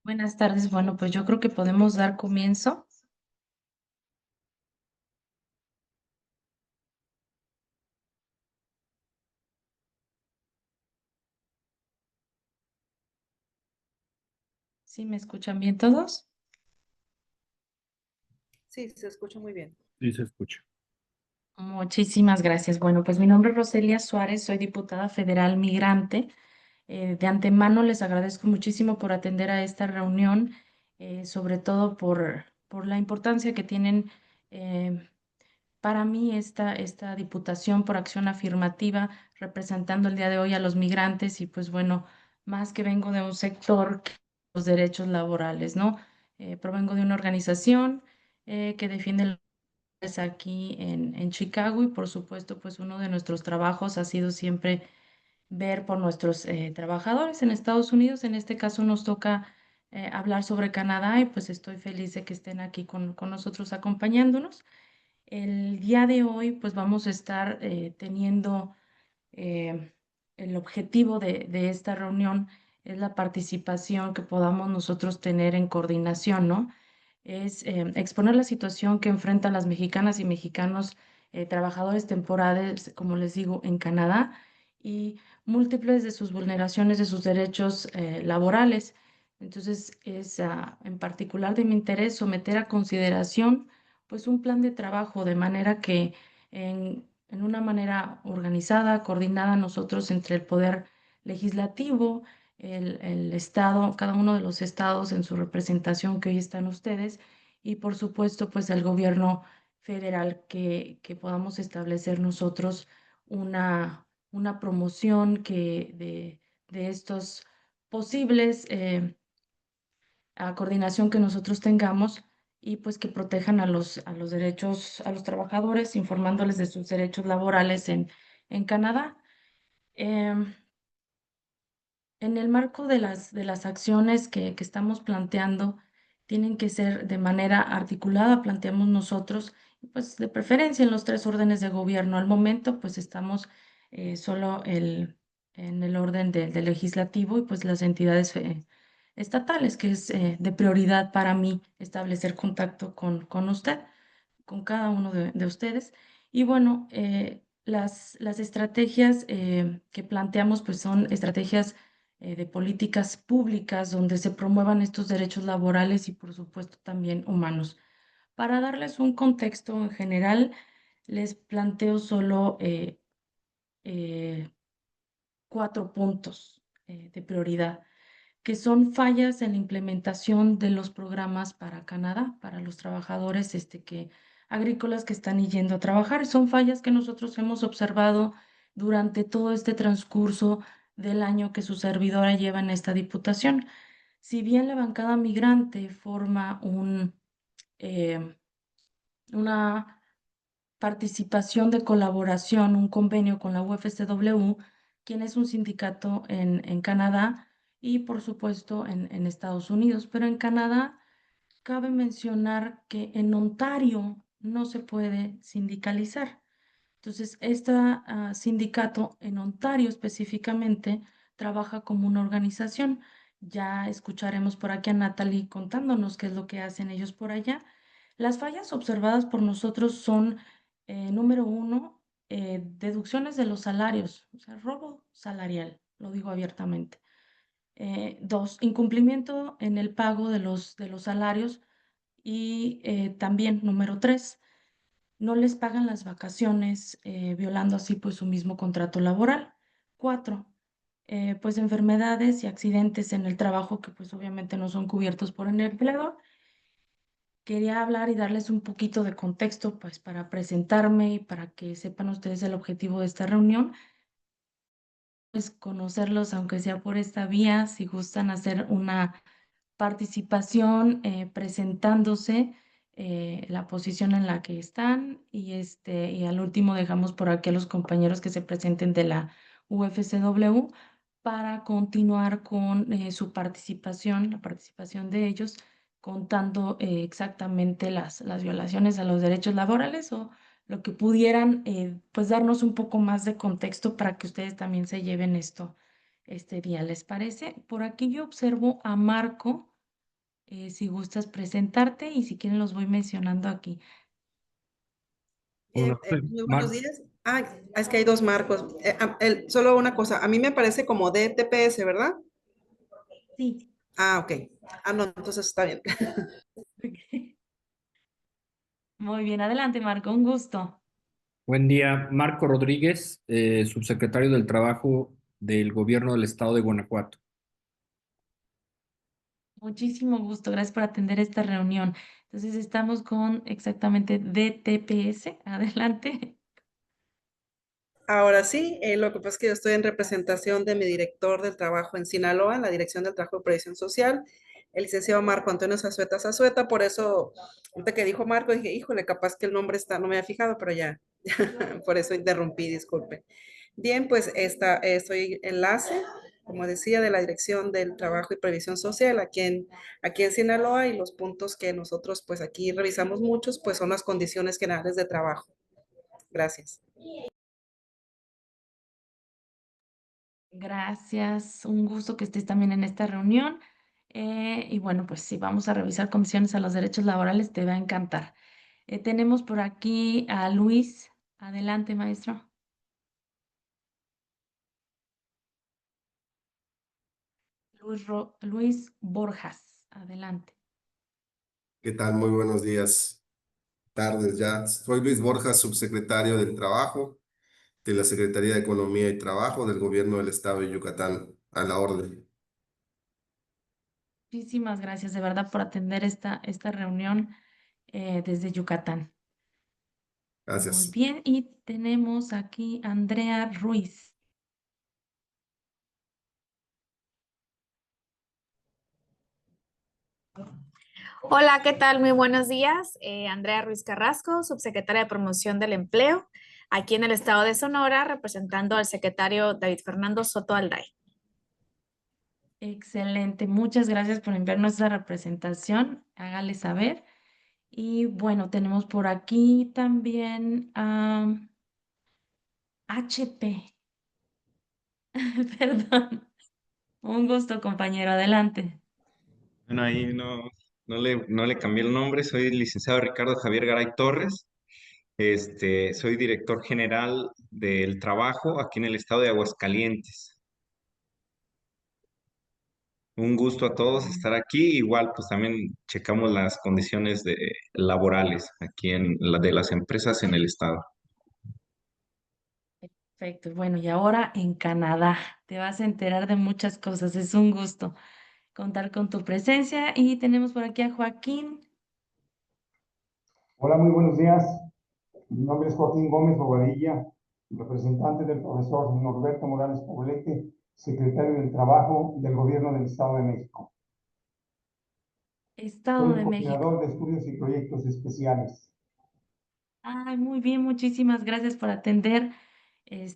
Buenas tardes. Bueno, pues yo creo que podemos dar comienzo. ¿Sí me escuchan bien todos? Sí, se escucha muy bien. Sí, se escucha. Muchísimas gracias. Bueno, pues mi nombre es Roselia Suárez, soy diputada federal migrante. De antemano les agradezco muchísimo por atender a esta reunión, sobre todo por la importancia que tienen para mí esta diputación por acción afirmativa, representando el día de hoy a los migrantes y pues bueno, más que vengo de un sector que los derechos laborales, ¿no? Provengo de una organización que defiende los derechos aquí en Chicago y por supuesto pues uno de nuestros trabajos ha sido siempre ver por nuestros trabajadores en Estados Unidos. En este caso nos toca hablar sobre Canadá y pues estoy feliz de que estén aquí con nosotros acompañándonos. El día de hoy, pues vamos a estar teniendo eh, el objetivo de esta reunión es la participación que podamos nosotros tener en coordinación, ¿no? Es exponer la situación que enfrentan las mexicanas y mexicanos trabajadores temporales, como les digo, en Canadá y múltiples de sus vulneraciones de sus derechos laborales. Entonces, es en particular de mi interés someter a consideración pues un plan de trabajo de manera que en una manera organizada, coordinada nosotros entre el poder legislativo, el Estado, cada uno de los estados en su representación que hoy están ustedes, y por supuesto, pues el gobierno federal que podamos establecer nosotros una promoción de estos posibles coordinación que nosotros tengamos y pues que protejan a los derechos, a los trabajadores, informándoles de sus derechos laborales en Canadá. Em, en el marco de las acciones que estamos planteando, tienen que ser de manera articulada, planteamos nosotros, pues de preferencia en los tres órdenes de gobierno. Al momento, pues estamos solo en el orden del legislativo y pues las entidades estatales, que es de prioridad para mí establecer contacto con usted, con cada uno de ustedes. Y bueno, las estrategias que planteamos pues son estrategias de políticas públicas donde se promuevan estos derechos laborales y por supuesto también humanos. Para darles un contexto en general, les planteo solo eh, 4 puntos de prioridad, que son fallas en la implementación de los programas para Canadá, para los trabajadores agrícolas que están yendo a trabajar. Son fallas que nosotros hemos observado durante todo este transcurso del año que su servidora lleva en esta diputación. Si bien la bancada migrante forma eh, una participación de colaboración, un convenio con la UFCW, quien es un sindicato en Canadá y por supuesto en Estados Unidos. Pero en Canadá cabe mencionar que en Ontario no se puede sindicalizar. Entonces, este sindicato en Ontario específicamente trabaja como una organización. Ya escucharemos por aquí a Natalie contándonos qué es lo que hacen ellos por allá. Las fallas observadas por nosotros son, número uno, deducciones de los salarios, o sea, robo salarial, lo digo abiertamente. Dos, incumplimiento en el pago de los salarios. Y también, número tres, no les pagan las vacaciones, violando así pues su mismo contrato laboral. Cuatro, pues enfermedades y accidentes en el trabajo que pues obviamente no son cubiertos por el empleador. Quería hablar y darles un poquito de contexto, pues para presentarme y para que sepan ustedes el objetivo de esta reunión, pues conocerlos, aunque sea por esta vía, si gustan hacer una participación presentándose la posición en la que están y al último dejamos por aquí a los compañeros que se presenten de la UFCW para continuar con su participación, la participación de ellos, contando exactamente las violaciones a los derechos laborales o lo que pudieran pues darnos un poco más de contexto para que ustedes también se lleven esto este día, ¿les parece? Por aquí yo observo a Marco, si gustas presentarte y si quieren los voy mencionando aquí. Hola, Muy buenos Marco. días. Es que hay dos marcos. Solo una cosa, a mí me parece como DTPS, ¿verdad? Sí. Ok. No, entonces está bien. Muy bien, adelante Marco, un gusto. Buen día, Marco Rodríguez, subsecretario del Trabajo del Gobierno del Estado de Guanajuato. Muchísimo gusto, gracias por atender esta reunión. Entonces estamos con exactamente DTPS, adelante. Ahora sí, lo que pasa es que yo estoy en representación de mi director del trabajo en Sinaloa, en la Dirección del Trabajo y Previsión Social, el licenciado Marco Antonio Zazueta. Por eso, ahorita que dijo Marco, dije, híjole, capaz que el nombre está, no me había fijado, pero ya, por eso interrumpí, disculpe. Bien, pues soy enlace, como decía, de la Dirección del Trabajo y Previsión Social aquí en Sinaloa, y los puntos que nosotros pues aquí revisamos muchos, pues son las condiciones generales de trabajo. Gracias. Gracias, un gusto que estés también en esta reunión. Y bueno, pues si vamos a revisar condiciones a los derechos laborales, te va a encantar. Tenemos por aquí a Luis. Adelante, maestro. Luis Borjas. Adelante. ¿Qué tal? Muy buenos días, tardes ya. Soy Luis Borjas, subsecretario del Trabajo de la Secretaría de Economía y Trabajo del Gobierno del Estado de Yucatán. A la orden. Muchísimas gracias de verdad por atender esta reunión desde Yucatán. Muy Gracias. bien, y tenemos aquí a Andrea Ruiz. Hola, ¿qué tal? Muy buenos días. Andrea Ruiz Carrasco, subsecretaria de Promoción del Empleo, aquí en el estado de Sonora, representando al secretario David Fernando Soto Alday. Excelente, muchas gracias por enviar nuestra representación. Hágale saber. Y bueno, tenemos por aquí también a HP. Perdón. Un gusto, compañero. Adelante. Bueno, ahí no le cambié el nombre, soy el licenciado Ricardo Javier Garay Torres. Soy director general del trabajo aquí en el estado de Aguascalientes. Un gusto a todos estar aquí. Igual, pues también checamos las condiciones laborales aquí de las empresas en el estado. Perfecto. Bueno, y ahora en Canadá. Te vas a enterar de muchas cosas. Es un gusto contar con tu presencia. Y tenemos por aquí a Joaquín. Hola, muy buenos días. Mi nombre es Joaquín Gómez Bobadilla, representante del profesor Norberto Morales Poblete, secretario del Trabajo del Gobierno del Estado de México. Soy Estado el de México. coordinador de estudios y proyectos especiales. Ay, muy bien, muchísimas gracias por atender.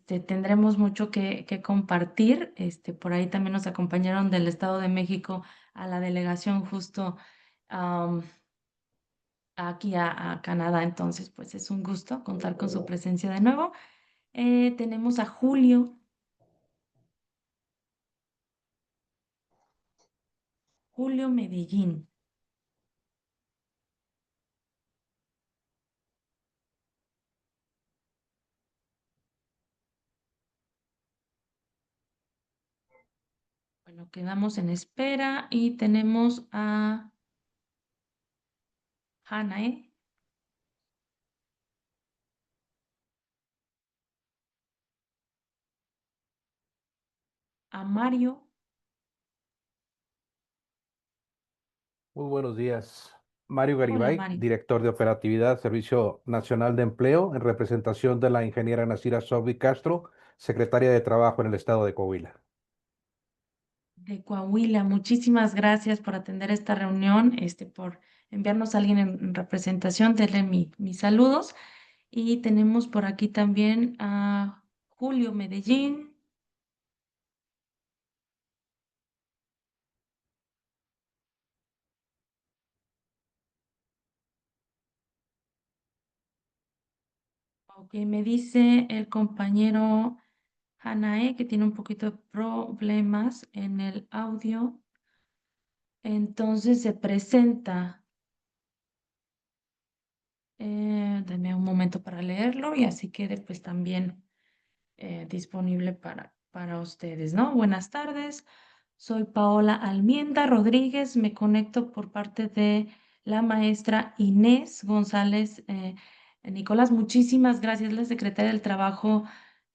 Tendremos mucho que compartir. Por ahí también nos acompañaron del Estado de México a la delegación justo am, aquí a Canadá. Entonces, pues es un gusto contar con su presencia de nuevo. Tenemos a Julio. Julio Medellín. Bueno, quedamos en espera y tenemos a Hanae, a Mario. Muy buenos días. Mario Hola, Garibay, Mario. director de operatividad, Servicio Nacional de Empleo, en representación de la ingeniera Nacira Sobri Castro, secretaria de Trabajo en el estado de Coahuila. De Coahuila. Muchísimas gracias por atender esta reunión, por enviarnos a alguien en representación. Denle mis saludos. Y tenemos por aquí también a Julio Medellín. Ok, me dice el compañero Hanae que tiene un poquito de problemas en el audio. Entonces se presenta. Deme un momento para leerlo y así quede pues también disponible para ustedes, ¿no? Buenas tardes, soy Paola Almienda Rodríguez, me conecto por parte de la maestra Inés González. Nicolás, muchísimas gracias, la secretaria del Trabajo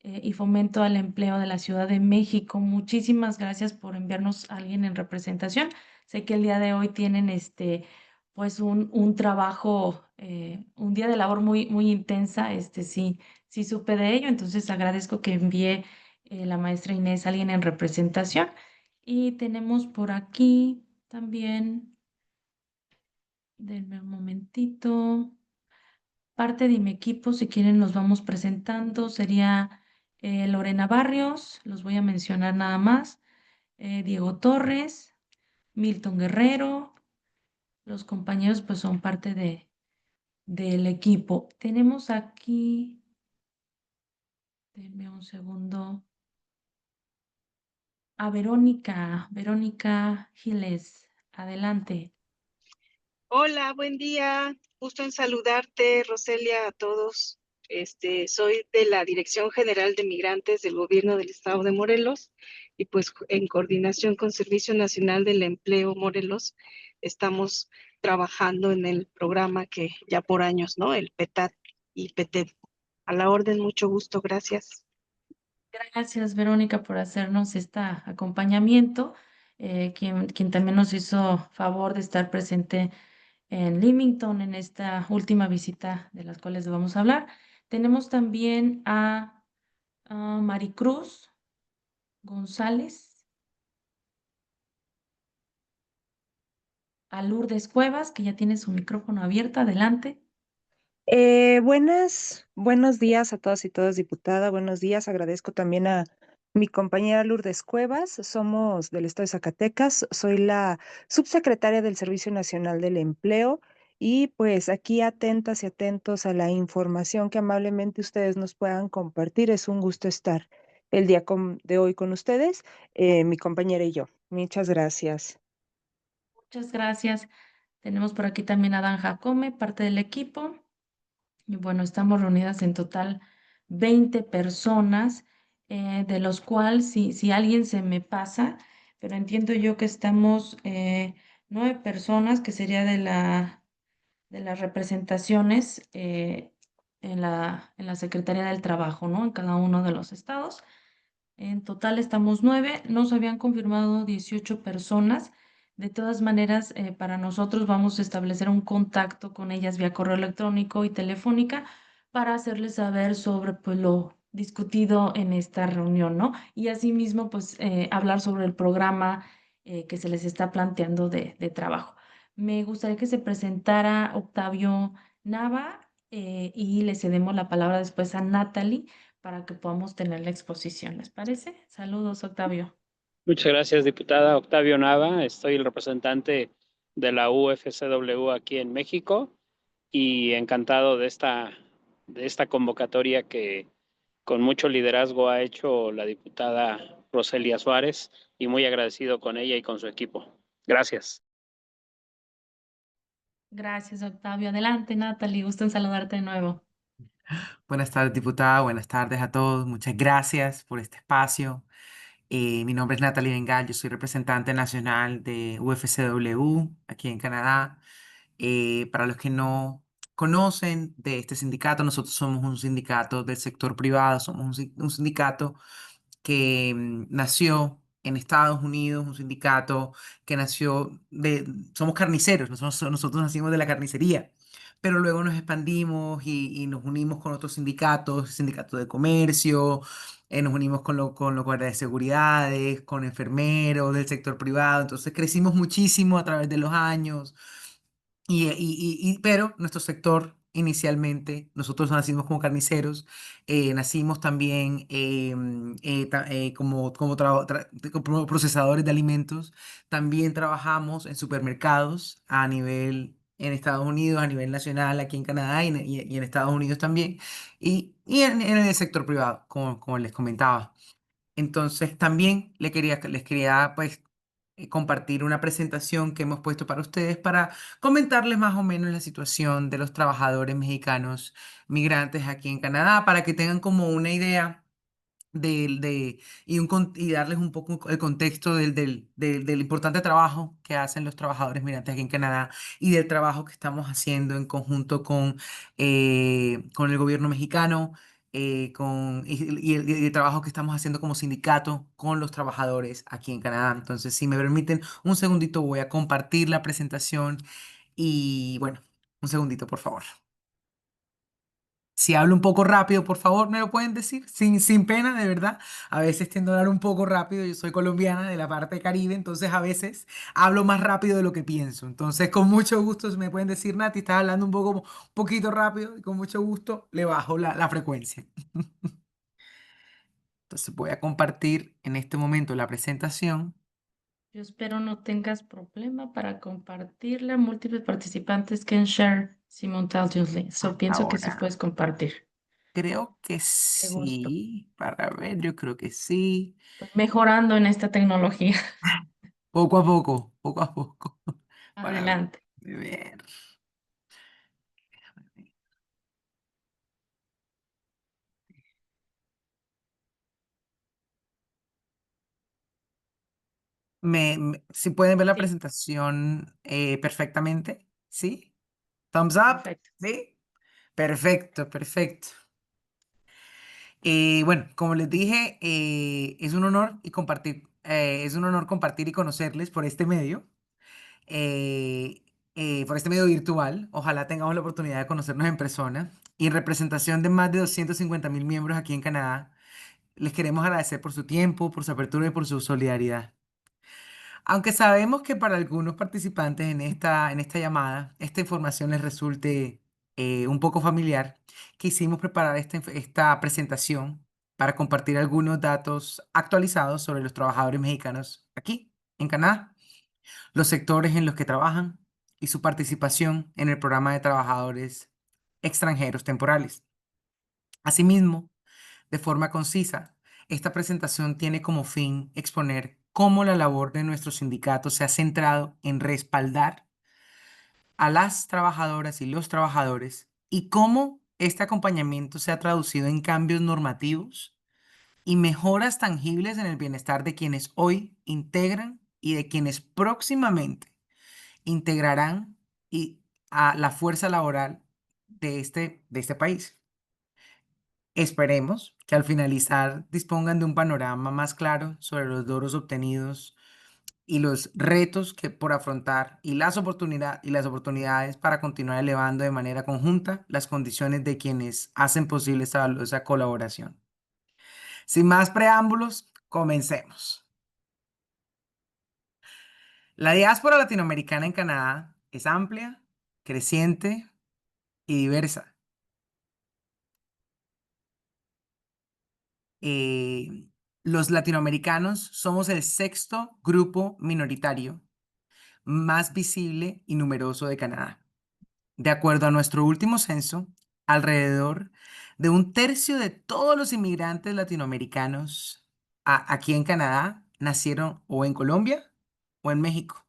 y Fomento al Empleo de la Ciudad de México. Muchísimas gracias por enviarnos a alguien en representación. Sé que el día de hoy tienen pues un trabajo, un día de labor muy intensa, sí. Sí supe de ello, entonces agradezco que envíe la maestra Inés a alguien en representación. Y tenemos por aquí también, denme un momentito, parte de mi equipo, si quieren nos vamos presentando, sería Lorena Barrios, los voy a mencionar nada más, Diego Torres, Milton Guerrero, los compañeros pues son parte del equipo. Tenemos aquí, denme un segundo. A Verónica Giles. Adelante. Hola, buen día. Gusto en saludarte, Roselia, a todos. Soy de la Dirección General de Migrantes del Gobierno del Estado de Morelos y pues en coordinación con Servicio Nacional del Empleo Morelos estamos trabajando en el programa que ya por años, ¿no? El PETAT y PETED. A la orden, mucho gusto, gracias. Gracias, Verónica, por hacernos este acompañamiento, quien también nos hizo favor de estar presente en Leamington en esta última visita de las cuales vamos a hablar. Tenemos también a Maricruz González, a Lourdes Cuevas, que ya tiene su micrófono abierto. Adelante. Buenos días a todas y todos, diputada. Buenos días. Agradezco también a mi compañera Lourdes Cuevas. Somos del estado de Zacatecas. Soy la subsecretaria del Servicio Nacional del Empleo y pues aquí atentas y atentos a la información que amablemente ustedes nos puedan compartir. Es un gusto estar el día de hoy con ustedes, mi compañera y yo. Muchas gracias. Muchas gracias. Tenemos por aquí también a Dan Jacome, parte del equipo. Y bueno, estamos reunidas en total 20 personas, de los cuales si alguien se me pasa, pero entiendo yo que estamos 9 personas, que sería de las representaciones en la Secretaría del Trabajo, ¿no? En cada uno de los estados. En total estamos 9, nos habían confirmado 18 personas. De todas maneras, para nosotros vamos a establecer un contacto con ellas vía correo electrónico y telefónica para hacerles saber sobre pues, lo discutido en esta reunión, ¿no? Y asimismo, pues hablar sobre el programa que se les está planteando de trabajo. Me gustaría que se presentara Octavio Nava y le cedemos la palabra después a Natalie para que podamos tener la exposición. ¿Les parece? Saludos, Octavio. Muchas gracias, diputada. Octavio Nava, estoy el representante de la UFCW aquí en México y encantado de esta convocatoria que con mucho liderazgo ha hecho la diputada Roselia Suárez y muy agradecido con ella y con su equipo. Gracias. Gracias, Octavio. Adelante, Natalie. Gusto en saludarte de nuevo. Buenas tardes, diputada. Buenas tardes a todos. Muchas gracias por este espacio. Mi nombre es Natalie Bengal. Yo soy representante nacional de UFCW aquí en Canadá. Para los que no conocen de este sindicato, nosotros somos un sindicato del sector privado. Somos un sindicato que nació en Estados Unidos, un sindicato que nació somos carniceros, nosotros nacimos de la carnicería, pero luego nos expandimos y nos unimos con otros sindicatos, sindicato de comercio, nos unimos con los guardias de seguridades, con enfermeros del sector privado, entonces crecimos muchísimo a través de los años. Pero nuestro sector inicialmente, nosotros nacimos como carniceros, nacimos también como procesadores de alimentos, también trabajamos en supermercados a nivel en Estados Unidos, a nivel nacional, aquí en Canadá y en Estados Unidos también, en el sector privado, como les comentaba. Entonces también les quería pues compartir una presentación que hemos puesto para ustedes para comentarles más o menos la situación de los trabajadores mexicanos migrantes aquí en Canadá, para que tengan como una idea y darles un poco el contexto del importante trabajo que hacen los trabajadores migrantes aquí en Canadá y del trabajo que estamos haciendo en conjunto con el gobierno mexicano y el trabajo que estamos haciendo como sindicato con los trabajadores aquí en Canadá. Entonces, si me permiten un segundito, voy a compartir la presentación y bueno, un segundito, por favor. Si hablo un poco rápido, por favor, me lo pueden decir, sin pena, de verdad. A veces tiendo a hablar un poco rápido. Yo soy colombiana de la parte Caribe, entonces a veces hablo más rápido de lo que pienso. Entonces, con mucho gusto, si me pueden decir, Nati, estás hablando un poquito rápido, y con mucho gusto le bajo la frecuencia. Entonces, voy a compartir en este momento la presentación. Yo espero no tengas problema para compartirla. Múltiples participantes can share simultaneously. Pienso que sí Ahora, puedes compartir. creo que Qué gusto. sí. Para ver, yo creo que sí. Estoy mejorando en esta tecnología. Poco a poco, poco a poco. Para Adelante. ver. Si pueden ver la Sí, presentación perfectamente, ¿sí? Thumbs up, perfecto. ¿sí? Perfecto, perfecto. Bueno, como les dije, es un honor compartir y conocerles por este medio virtual. Ojalá tengamos la oportunidad de conocernos en persona. Y en representación de más de 250,000 miembros aquí en Canadá, les queremos agradecer por su tiempo, por su apertura y por su solidaridad. Aunque sabemos que para algunos participantes en esta llamada, esta información les resulte un poco familiar, quisimos preparar esta presentación para compartir algunos datos actualizados sobre los trabajadores mexicanos aquí, en Canadá, los sectores en los que trabajan y su participación en el programa de trabajadores extranjeros temporales. Asimismo, de forma concisa, esta presentación tiene como fin exponer cómo la labor de nuestros sindicatos se ha centrado en respaldar a las trabajadoras y los trabajadores y cómo este acompañamiento se ha traducido en cambios normativos y mejoras tangibles en el bienestar de quienes hoy integran y de quienes próximamente integrarán a la fuerza laboral de este país. Esperemos que al finalizar dispongan de un panorama más claro sobre los logros obtenidos y los retos que por afrontar y las oportunidades para continuar elevando de manera conjunta las condiciones de quienes hacen posible esta valiosa colaboración. Sin más preámbulos, comencemos. La diáspora latinoamericana en Canadá es amplia, creciente y diversa. Los latinoamericanos somos el sexto grupo minoritario más visible y numeroso de Canadá. De acuerdo a nuestro último censo, alrededor de un tercio de todos los inmigrantes latinoamericanos aquí en Canadá nacieron o en Colombia o en México.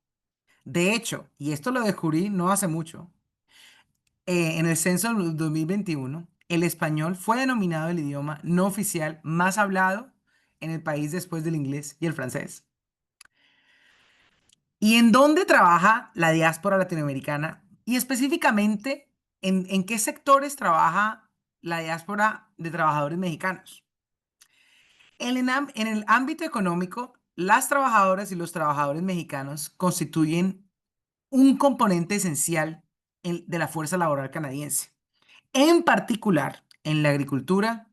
De hecho, y esto lo descubrí no hace mucho, en el censo del 2021, el español fue denominado el idioma no oficial más hablado en el país después del inglés y el francés. ¿Y en dónde trabaja la diáspora latinoamericana? Y específicamente, ¿en qué sectores trabaja la diáspora de trabajadores mexicanos? En el ámbito económico, las trabajadoras y los trabajadores mexicanos constituyen un componente esencial de la fuerza laboral canadiense, en particular en la agricultura,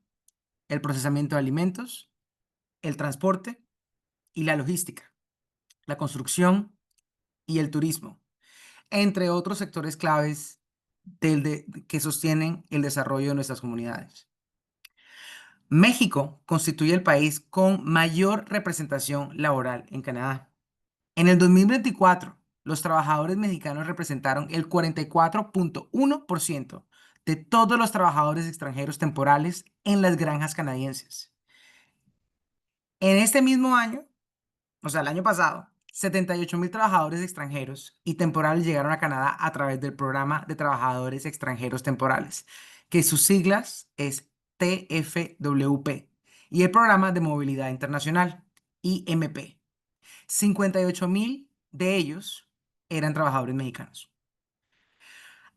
el procesamiento de alimentos, el transporte y la logística, la construcción y el turismo, entre otros sectores claves que sostienen el desarrollo de nuestras comunidades. México constituye el país con mayor representación laboral en Canadá. En el 2024, los trabajadores mexicanos representaron el 44.1% de todos los trabajadores extranjeros temporales en las granjas canadienses. En este mismo año, o sea, el año pasado, 78,000 trabajadores extranjeros y temporales llegaron a Canadá a través del Programa de Trabajadores Extranjeros Temporales, que sus siglas es TFWP, y el Programa de Movilidad Internacional, IMP. 58,000 de ellos eran trabajadores mexicanos.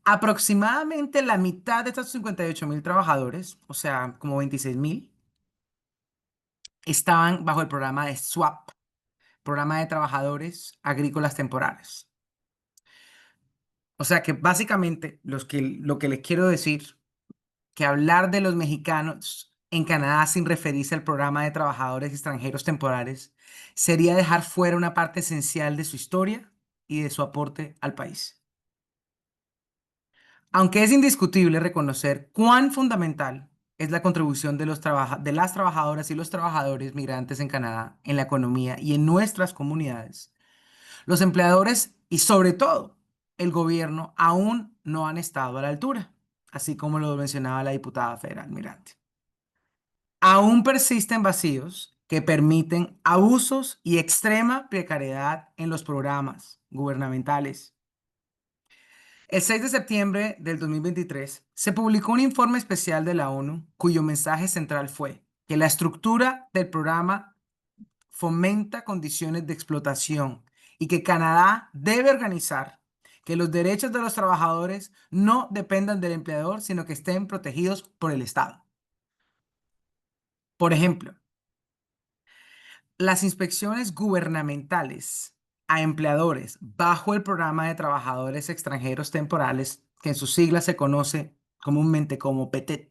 Aproximadamente la mitad de estos 58,000 trabajadores, o sea, como 26,000, estaban bajo el programa de SWAP, Programa de Trabajadores Agrícolas Temporales. O sea que básicamente lo que les quiero decir, que hablar de los mexicanos en Canadá sin referirse al programa de trabajadores extranjeros temporales sería dejar fuera una parte esencial de su historia y de su aporte al país. Aunque es indiscutible reconocer cuán fundamental es la contribución de las trabajadoras y los trabajadores migrantes en Canadá, en la economía y en nuestras comunidades, los empleadores y sobre todo el gobierno aún no han estado a la altura, así como lo mencionaba la diputada federal Mirante. Aún persisten vacíos que permiten abusos y extrema precariedad en los programas gubernamentales. El 6 de septiembre del 2023 se publicó un informe especial de la ONU cuyo mensaje central fue que la estructura del programa fomenta condiciones de explotación y que Canadá debe organizar que los derechos de los trabajadores no dependan del empleador, sino que estén protegidos por el Estado. Por ejemplo, las inspecciones gubernamentales a empleadores bajo el programa de trabajadores extranjeros temporales, que en sus siglas se conoce comúnmente como PTET,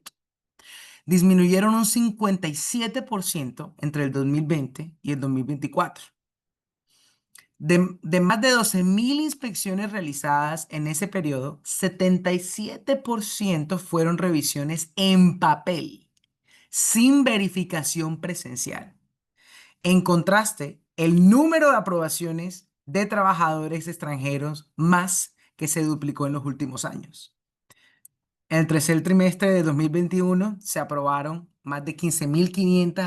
disminuyeron un 57% entre el 2020 y el 2024. De más de 12,000 inspecciones realizadas en ese periodo, 77% fueron revisiones en papel, sin verificación presencial. En contraste, el número de aprobaciones de trabajadores extranjeros más que se duplicó en los últimos años. En el tercer trimestre de 2021 se aprobaron más de 15,500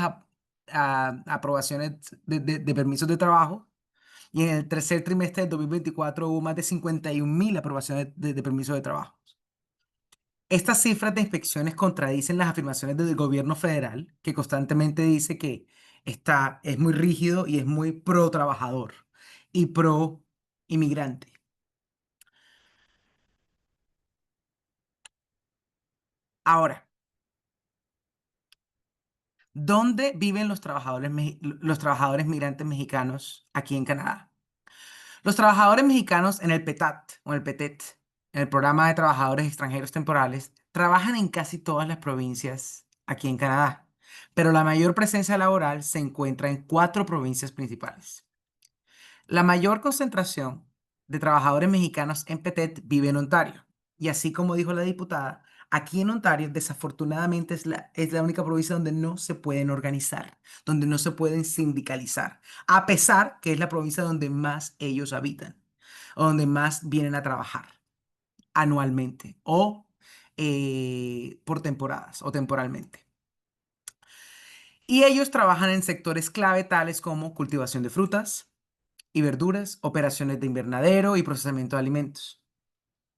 aprobaciones de permisos de trabajo. Y en el tercer trimestre del 2024 hubo más de 51.000 aprobaciones de permisos de trabajo. Estas cifras de inspecciones contradicen las afirmaciones del gobierno federal, que constantemente dice que es muy rígido y es muy pro trabajador y pro inmigrante. Ahora, ¿dónde viven los trabajadores migrantes mexicanos aquí en Canadá? Los trabajadores mexicanos en el PETAT o el PETET, en el Programa de Trabajadores Extranjeros Temporales, trabajan en casi todas las provincias aquí en Canadá, pero la mayor presencia laboral se encuentra en 4 provincias principales. La mayor concentración de trabajadores mexicanos en PETET vive en Ontario, y así como dijo la diputada, aquí en Ontario desafortunadamente es la única provincia donde no se pueden organizar, donde no se pueden sindicalizar, a pesar que es la provincia donde más ellos habitan, o donde más vienen a trabajar anualmente o por temporadas o temporalmente. Y ellos trabajan en sectores clave tales como cultivación de frutas y verduras, operaciones de invernadero y procesamiento de alimentos.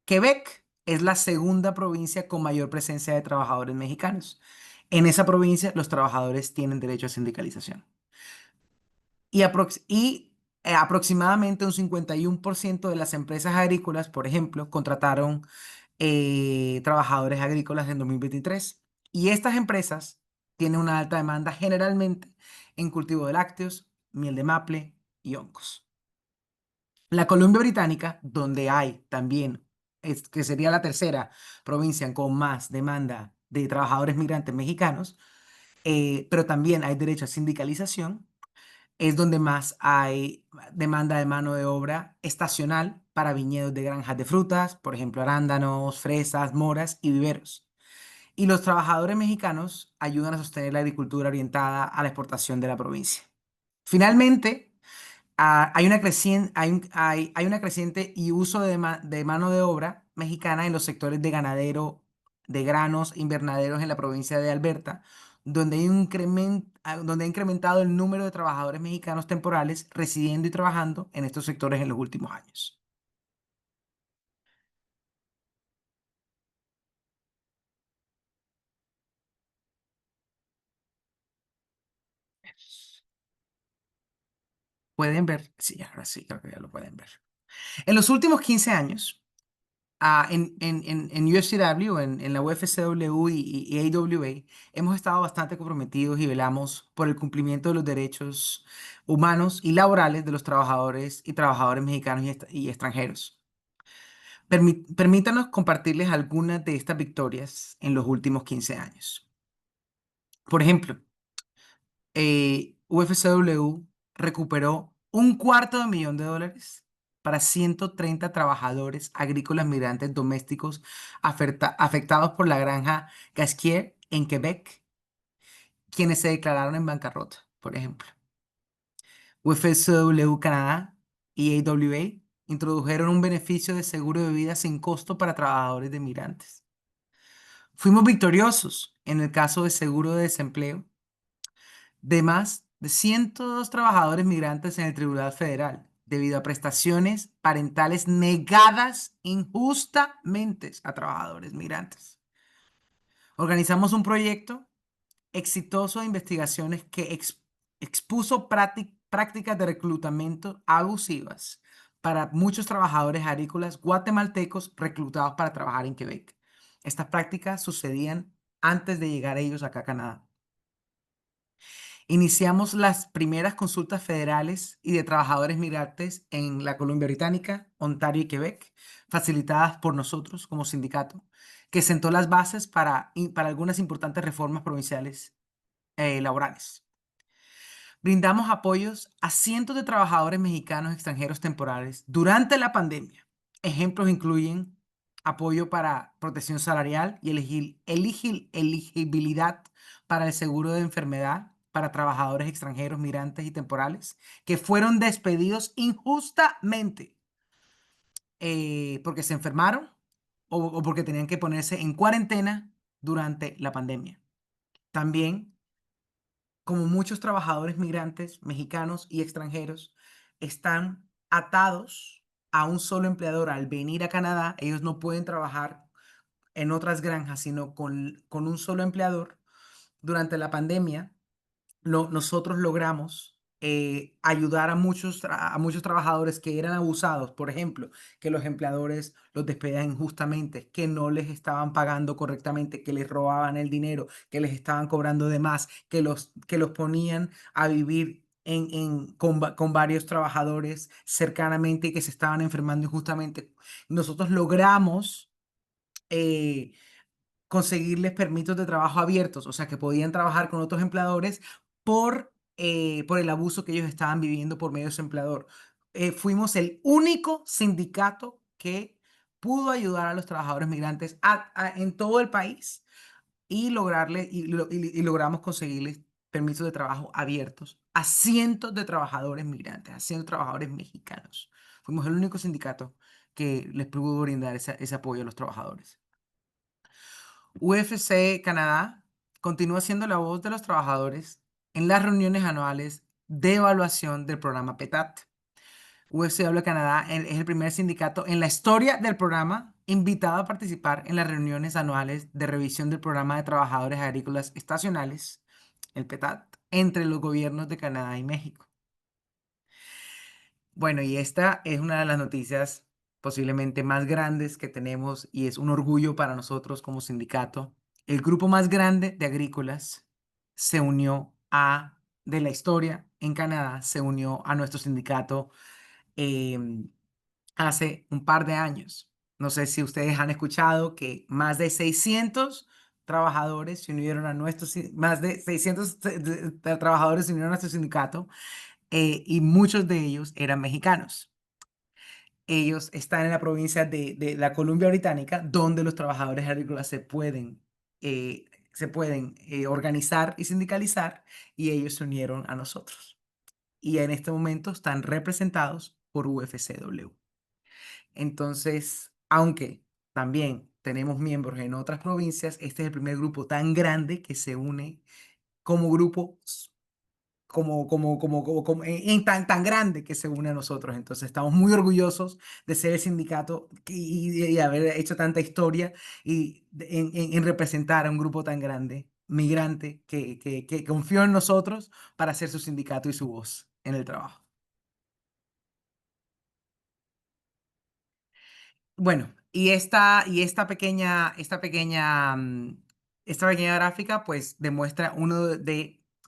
Quebec es la segunda provincia con mayor presencia de trabajadores mexicanos. En esa provincia los trabajadores tienen derecho a sindicalización. Aproximadamente un 51% de las empresas agrícolas, por ejemplo, contrataron trabajadores agrícolas en 2023. Y estas empresas tienen una alta demanda generalmente en cultivo de lácteos, miel de maple y hongos. La Columbia Británica, donde hay también, que sería la tercera provincia con más demanda de trabajadores migrantes mexicanos, pero también hay derecho a sindicalización, es donde más hay demanda de mano de obra estacional para viñedos de granjas de frutas, por ejemplo, arándanos, fresas, moras y viveros. Y los trabajadores mexicanos ayudan a sostener la agricultura orientada a la exportación de la provincia. Finalmente, hay una creciente y uso de mano de obra mexicana en los sectores de ganadero, de granos, invernaderos en la provincia de Alberta, donde donde ha incrementado el número de trabajadores mexicanos temporales residiendo y trabajando en estos sectores en los últimos años. ¿Pueden ver? Sí, ahora sí, creo que ya lo pueden ver. En los últimos 15 años, en UFCW, en la UFCW y AWA, hemos estado bastante comprometidos y velamos por el cumplimiento de los derechos humanos y laborales de los trabajadores y trabajadoras mexicanos y extranjeros. Permítanos compartirles algunas de estas victorias en los últimos 15 años. Por ejemplo, UFCW recuperó $250,000 para 130 trabajadores agrícolas migrantes domésticos afectados por la granja Gasquier en Quebec, quienes se declararon en bancarrota, por ejemplo. UFCW Canadá y AWA introdujeron un beneficio de seguro de vida sin costo para trabajadores de migrantes. Fuimos victoriosos en el caso de seguro de desempleo de más de 102 trabajadores migrantes en el Tribunal Federal debido a prestaciones parentales negadas injustamente a trabajadores migrantes. Organizamos un proyecto exitoso de investigaciones que expuso prácticas de reclutamiento abusivas para muchos trabajadores agrícolas guatemaltecos reclutados para trabajar en Quebec. Estas prácticas sucedían antes de llegar ellos acá a Canadá. Iniciamos las primeras consultas federales y de trabajadores migrantes en la Columbia Británica, Ontario y Quebec, facilitadas por nosotros como sindicato, que sentó las bases para algunas importantes reformas provinciales laborales. Brindamos apoyos a cientos de trabajadores mexicanos extranjeros temporales durante la pandemia. Ejemplos incluyen apoyo para protección salarial y elegibilidad para el seguro de enfermedad para trabajadores extranjeros, migrantes y temporales que fueron despedidos injustamente porque se enfermaron o porque tenían que ponerse en cuarentena durante la pandemia. También como muchos trabajadores migrantes mexicanos y extranjeros, están atados a un solo empleador. Al venir a Canadá, ellos no pueden trabajar en otras granjas, sino con un solo empleador. Durante la pandemia, nosotros logramos ayudar a a muchos trabajadores que eran abusados, por ejemplo, que los empleadores los despedían injustamente, que no les estaban pagando correctamente, que les robaban el dinero, que les estaban cobrando de más, que los ponían a vivir con varios trabajadores cercanamente y que se estaban enfermando injustamente. Nosotros logramos eh, conseguirles permisos de trabajo abiertos, o sea, que podían trabajar con otros empleadores por el abuso que ellos estaban viviendo por medio de su empleador. Fuimos el único sindicato que pudo ayudar a los trabajadores migrantes en todo el país y y logramos conseguirles permisos de trabajo abiertos a cientos de trabajadores migrantes, a cientos de trabajadores mexicanos. Fuimos el único sindicato que les pudo brindar ese apoyo a los trabajadores. UFC Canadá continúa siendo la voz de los trabajadores en las reuniones anuales de evaluación del programa PETAT. UFCW Canadá es el primer sindicato en la historia del programa invitado a participar en las reuniones anuales de revisión del programa de trabajadores agrícolas estacionales, el PETAT, entre los gobiernos de Canadá y México. Bueno, y esta es una de las noticias posiblemente más grandes que tenemos y es un orgullo para nosotros como sindicato. El grupo más grande de agrícolas se unió de la historia en Canadá, se unió a nuestro sindicato hace un par de años. No sé si ustedes han escuchado que más de 600 trabajadores se unieron a más de 600 trabajadores se unieron a nuestro sindicato y muchos de ellos eran mexicanos. Ellos están en la provincia de la Columbia Británica, donde los trabajadores agrícolas se pueden organizar y sindicalizar, y ellos se unieron a nosotros. Y en este momento están representados por UFCW. Entonces, aunque también tenemos miembros en otras provincias, este es el primer grupo tan grande que se une como grupo tan grande que se une a nosotros. Entonces, estamos muy orgullosos de ser el sindicato y haber hecho tanta historia y en representar a un grupo tan grande, migrante, que confió en nosotros para ser su sindicato y su voz en el trabajo. Bueno, y esta pequeña gráfica pues demuestra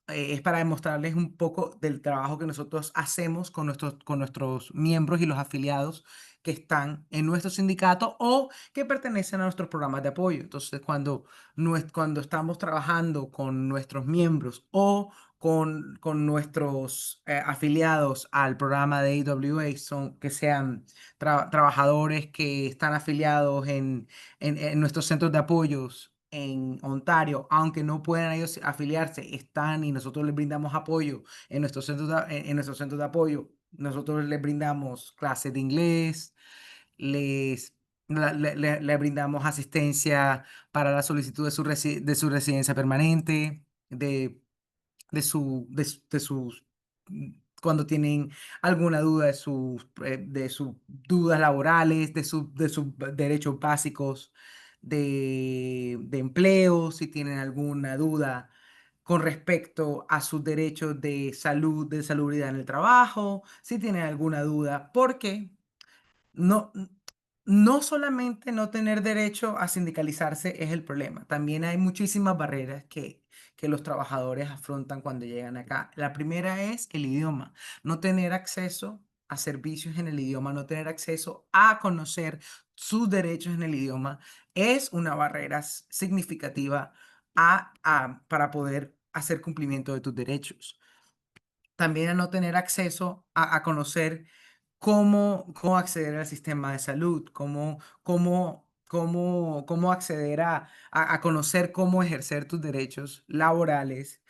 es para demostrarles un poco del trabajo que nosotros hacemos con nuestros miembros y los afiliados que están en nuestro sindicato o que pertenecen a nuestros programas de apoyo. Entonces, cuando estamos trabajando con nuestros miembros o con nuestros afiliados al programa de AWA, que sean trabajadores que están afiliados en nuestros centros de apoyos en Ontario, aunque no puedan ellos afiliarse, están y nosotros les brindamos apoyo en nuestros centros de apoyo. Nosotros les brindamos clases de inglés, les, le brindamos asistencia para la solicitud de su residencia permanente, de sus, cuando tienen alguna duda de sus dudas laborales, de sus derechos básicos de empleo, si tienen alguna duda con respecto a sus derechos de salud, de salubridad en el trabajo, si tienen alguna duda, porque no, no solamente no tener derecho a sindicalizarse es el problema, también hay muchísimas barreras que los trabajadores afrontan cuando llegan acá. La primera es el idioma, no tener acceso a servicios en el idioma, no tener acceso a conocer sus derechos en el idioma es una barrera significativa para poder hacer cumplimiento de tus derechos. También a no tener acceso a conocer cómo acceder al sistema de salud, cómo acceder a conocer cómo ejercer tus derechos laborales,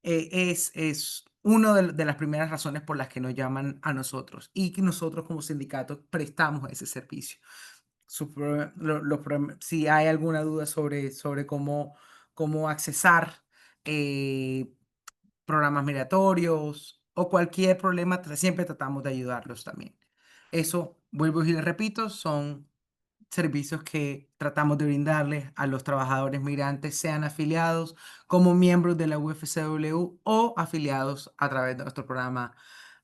es una de las primeras razones por las que nos llaman a nosotros y que nosotros como sindicato prestamos ese servicio. Si hay alguna duda sobre cómo accesar programas migratorios o cualquier problema, siempre tratamos de ayudarlos también. Eso, vuelvo y les repito, son servicios que tratamos de brindarles a los trabajadores migrantes, sean afiliados como miembros de la UFCW o afiliados a través de nuestro programa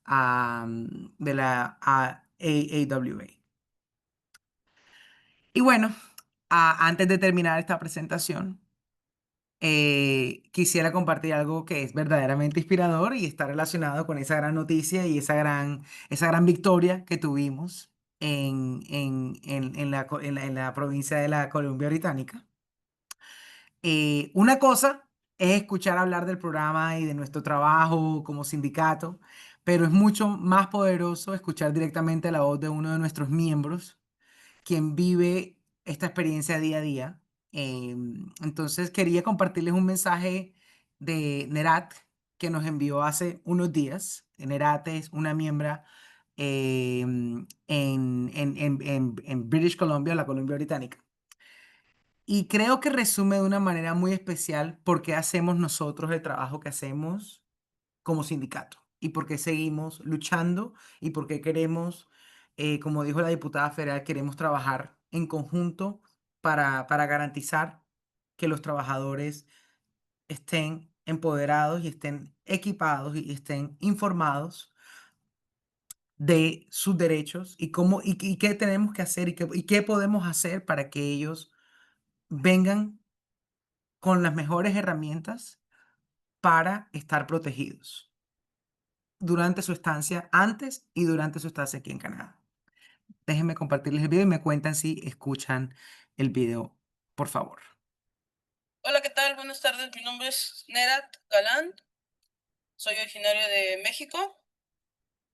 de la AAWA. Y bueno, antes de terminar esta presentación, quisiera compartir algo que es verdaderamente inspirador y está relacionado con esa gran noticia y esa gran victoria que tuvimos en la provincia de la Columbia Británica. Una cosa es escuchar hablar del programa y de nuestro trabajo como sindicato, pero es mucho más poderoso escuchar directamente la voz de uno de nuestros miembros, quien vive esta experiencia día a día. Entonces quería compartirles un mensaje de Nerat que nos envió hace unos días. Nerat es una miembro en British Columbia, la Columbia Británica. Y creo que resume de una manera muy especial por qué hacemos nosotros el trabajo que hacemos como sindicato y por qué seguimos luchando y por qué queremos, como dijo la diputada federal, queremos trabajar en conjunto para garantizar que los trabajadores estén empoderados y estén equipados y estén informados de sus derechos y cómo y qué tenemos que hacer y qué podemos hacer para que ellos vengan con las mejores herramientas para estar protegidos durante su estancia, antes y durante su estancia aquí en Canadá. Déjenme compartirles el video y me cuentan si escuchan el video, por favor. Hola, ¿qué tal? Buenas tardes. Mi nombre es Nerat Galán. Soy originario de México.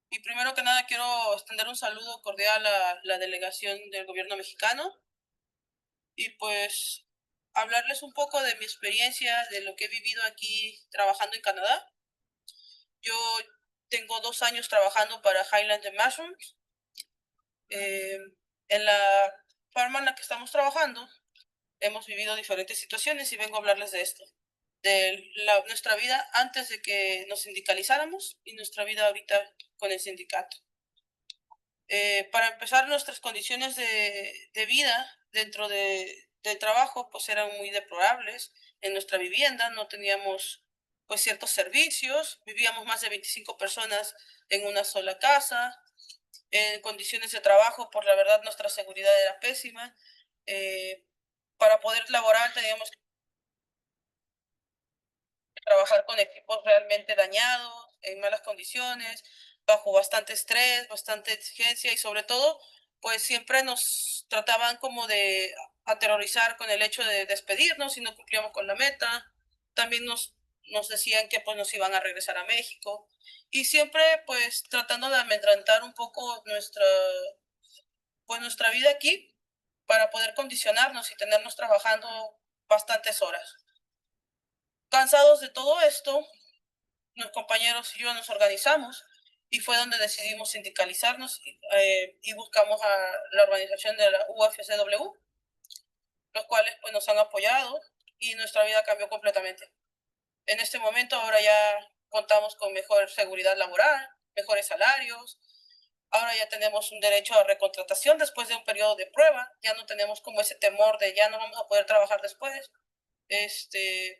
Y primero que nada quiero extender un saludo cordial a la delegación del gobierno mexicano. Y pues hablarles un poco de mi experiencia, de lo que he vivido aquí trabajando en Canadá. Yo tengo 2 años trabajando para Highland and Mushrooms. En la farma en la que estamos trabajando, hemos vivido diferentes situaciones y vengo a hablarles de esto. De nuestra vida antes de que nos sindicalizáramos y nuestra vida ahorita con el sindicato. Para empezar, nuestras condiciones de vida dentro del trabajo pues eran muy deplorables. En nuestra vivienda no teníamos pues ciertos servicios, vivíamos más de 25 personas en una sola casa. En condiciones de trabajo, por la verdad, nuestra seguridad era pésima. Para poder laborar teníamos que trabajar con equipos realmente dañados, en malas condiciones, bajo bastante estrés, bastante exigencia y sobre todo, pues siempre nos trataban como de aterrorizar con el hecho de despedirnos si no cumplíamos con la meta. También nos decían que pues nos iban a regresar a México y siempre pues tratando de amedrentar un poco nuestra vida aquí para poder condicionarnos y tenernos trabajando bastantes horas. Cansados de todo esto, los compañeros y yo nos organizamos y fue donde decidimos sindicalizarnos y buscamos a la organización de la UFCW, los cuales pues nos han apoyado y nuestra vida cambió completamente. En este momento ahora ya contamos con mejor seguridad laboral, mejores salarios, ahora ya tenemos un derecho a recontratación después de un periodo de prueba, ya no tenemos como ese temor de ya no vamos a poder trabajar después.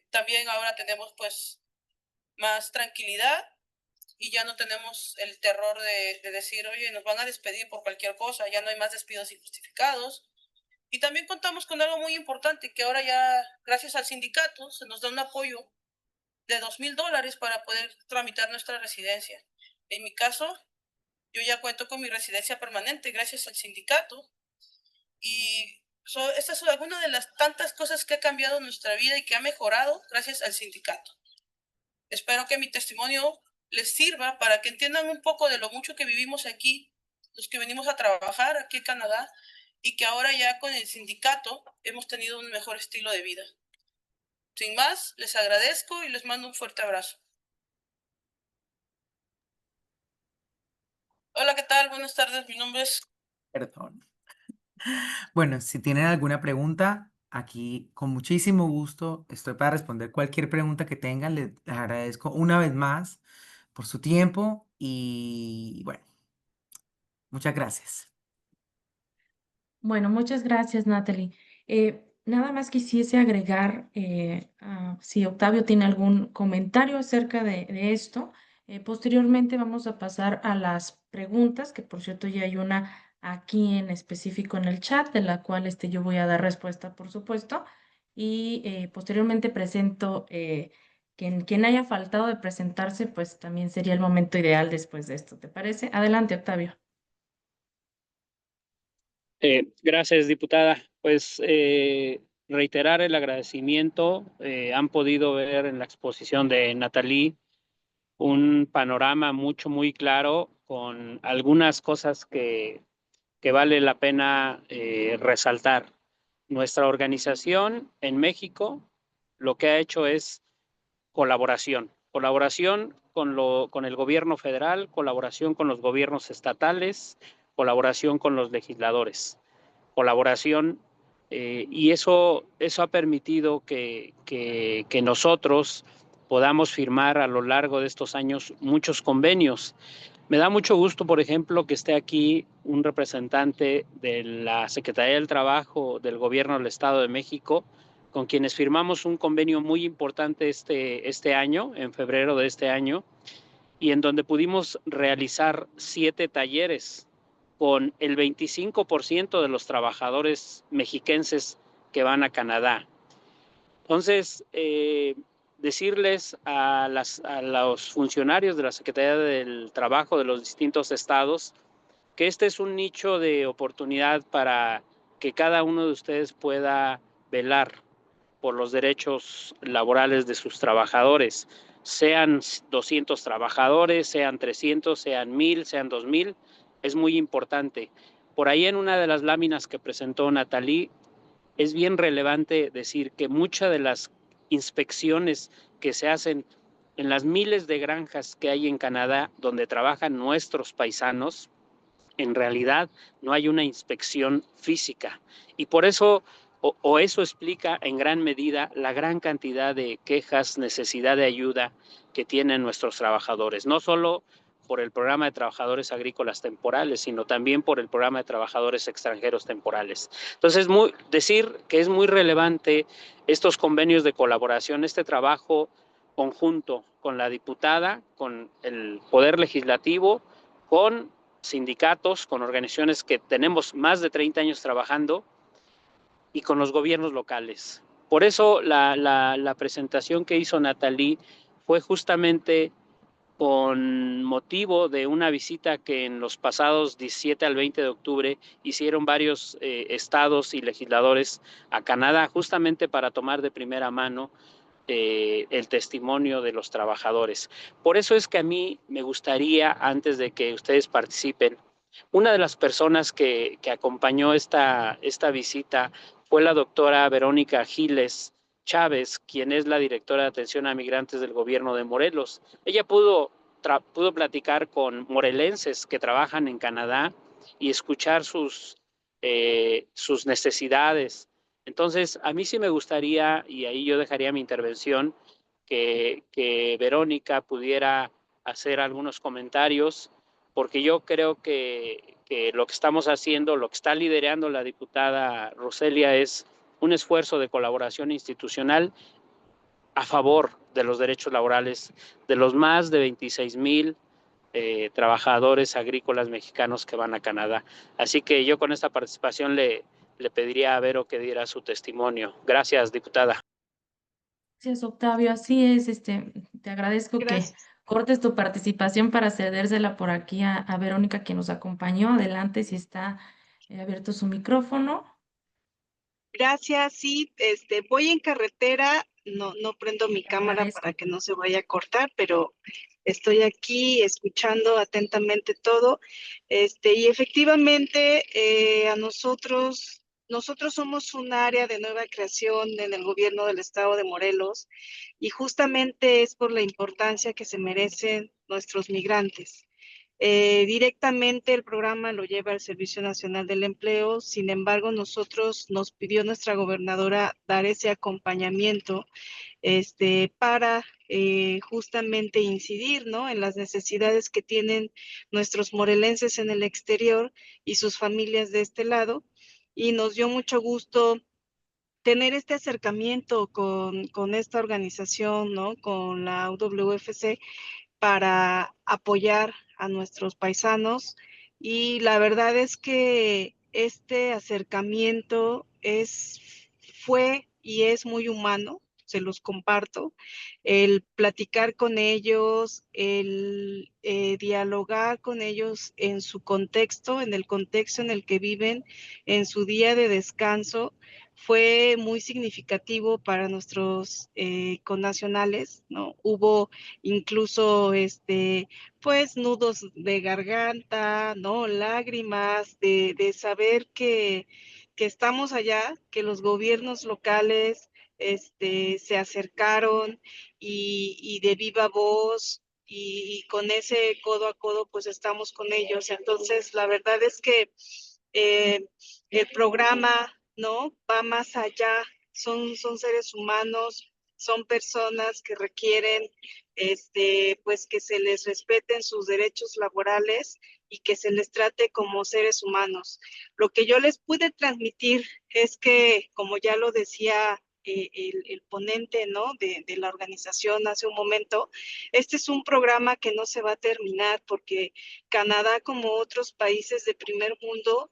También ahora tenemos pues más tranquilidad y ya no tenemos el terror de decir, oye, nos van a despedir por cualquier cosa, ya no hay más despidos injustificados. Y también contamos con algo muy importante, que ahora ya, gracias al sindicato, se nos da un apoyo de $2,000 para poder tramitar nuestra residencia. En mi caso, yo ya cuento con mi residencia permanente gracias al sindicato y esta es alguna de las tantas cosas que ha cambiado nuestra vida y que ha mejorado gracias al sindicato. Espero que mi testimonio les sirva para que entiendan un poco de lo mucho que vivimos aquí, los que venimos a trabajar aquí en Canadá, y que ahora ya con el sindicato hemos tenido un mejor estilo de vida. Sin más, les agradezco y les mando un fuerte abrazo. Hola, ¿qué tal? Buenas tardes, mi nombre es... Perdón. Bueno, si tienen alguna pregunta, aquí con muchísimo gusto estoy para responder cualquier pregunta que tengan. Les agradezco una vez más por su tiempo y bueno, muchas gracias. Bueno, muchas gracias, Natalie. Nada más quisiese agregar, si Octavio tiene algún comentario acerca de esto. Posteriormente vamos a pasar a las preguntas, que por cierto ya hay una aquí en específico en el chat, de la cual yo voy a dar respuesta, por supuesto. Y posteriormente presento, quien haya faltado de presentarse, pues también sería el momento ideal después de esto. ¿Te parece? Adelante, Octavio. Gracias, diputada. Pues reiterar el agradecimiento. Han podido ver en la exposición de Natalie un panorama muy claro con algunas cosas que vale la pena resaltar. Nuestra organización en México lo que ha hecho es colaboración con el gobierno federal, colaboración con los gobiernos estatales, colaboración con los legisladores, colaboración, y eso ha permitido que nosotros podamos firmar a lo largo de estos años muchos convenios. Me da mucho gusto, por ejemplo, que esté aquí un representante de la Secretaría del Trabajo del Gobierno del Estado de México, con quienes firmamos un convenio muy importante este año, en febrero de este año, y en donde pudimos realizar 7 talleres con el 25% de los trabajadores mexiquenses que van a Canadá. Entonces, decirles a los funcionarios de la Secretaría del Trabajo de los distintos estados que este es un nicho de oportunidad para que cada uno de ustedes pueda velar por los derechos laborales de sus trabajadores, sean 200 trabajadores, sean 300, sean 1000, sean 2000, es muy importante. Por ahí en una de las láminas que presentó Natalie, es bien relevante decir que muchas de las inspecciones que se hacen en las miles de granjas que hay en Canadá donde trabajan nuestros paisanos, en realidad no hay una inspección física. Y por eso, o eso explica en gran medida la gran cantidad de quejas, necesidad de ayuda que tienen nuestros trabajadores, no solo por el programa de trabajadores agrícolas temporales, sino también por el programa de trabajadores extranjeros temporales. Entonces, decir que es muy relevante estos convenios de colaboración, este trabajo conjunto con la diputada, con el Poder Legislativo, con sindicatos, con organizaciones que tenemos más de 30 años trabajando y con los gobiernos locales. Por eso la presentación que hizo Natalie fue justamente con motivo de una visita que en los pasados 17 al 20 de octubre hicieron varios estados y legisladores a Canadá, justamente para tomar de primera mano el testimonio de los trabajadores. Por eso es que a mí me gustaría, antes de que ustedes participen, una de las personas que acompañó esta visita fue la doctora Verónica Giles Chávez, quien es la directora de atención a migrantes del gobierno de Morelos. Ella pudo platicar con morelenses que trabajan en Canadá y escuchar sus necesidades. Entonces, a mí sí me gustaría, y ahí yo dejaría mi intervención, que Verónica pudiera hacer algunos comentarios, porque yo creo que lo que estamos haciendo, lo que está liderando la diputada Roselia es un esfuerzo de colaboración institucional a favor de los derechos laborales de los más de 26,000 trabajadores agrícolas mexicanos que van a Canadá. Así que yo con esta participación le pediría a Vero que diera su testimonio. Gracias, diputada. Gracias, Octavio. Así es, te agradezco que Gracias. cortes tu participación para cedérsela por aquí a Verónica, quien nos acompañó. Adelante, si está abierto su micrófono. Gracias, sí, voy en carretera, no prendo mi Te cámara agradezco. para que no se vaya a cortar, pero estoy aquí escuchando atentamente todo. Y efectivamente, a nosotros somos un área de nueva creación en el gobierno del estado de Morelos, y justamente es por la importancia que se merecen nuestros migrantes. Directamente el programa lo lleva el Servicio Nacional del Empleo, sin embargo, nos pidió nuestra gobernadora dar ese acompañamiento para justamente incidir, ¿no?, en las necesidades que tienen nuestros morelenses en el exterior y sus familias de este lado. Y nos dio mucho gusto tener este acercamiento con esta organización, ¿no?, con la UWFC, para apoyar a nuestros paisanos. Y la verdad es que este acercamiento fue y es muy humano, se los comparto. El platicar con ellos, el dialogar con ellos en su contexto, en el contexto en el que viven, en su día de descanso, fue muy significativo para nuestros connacionales, ¿no? Hubo incluso pues nudos de garganta, ¿no? Lágrimas de saber que estamos allá, que los gobiernos locales se acercaron y de viva voz y con ese codo a codo pues estamos con ellos. Entonces la verdad es que el programa, ¿no?, va más allá, son seres humanos, son personas que requieren pues que se les respeten sus derechos laborales y que se les trate como seres humanos. Lo que yo les pude transmitir es que, como ya lo decía el ponente, ¿no?, de la organización hace un momento, este es un programa que no se va a terminar porque Canadá, como otros países de primer mundo,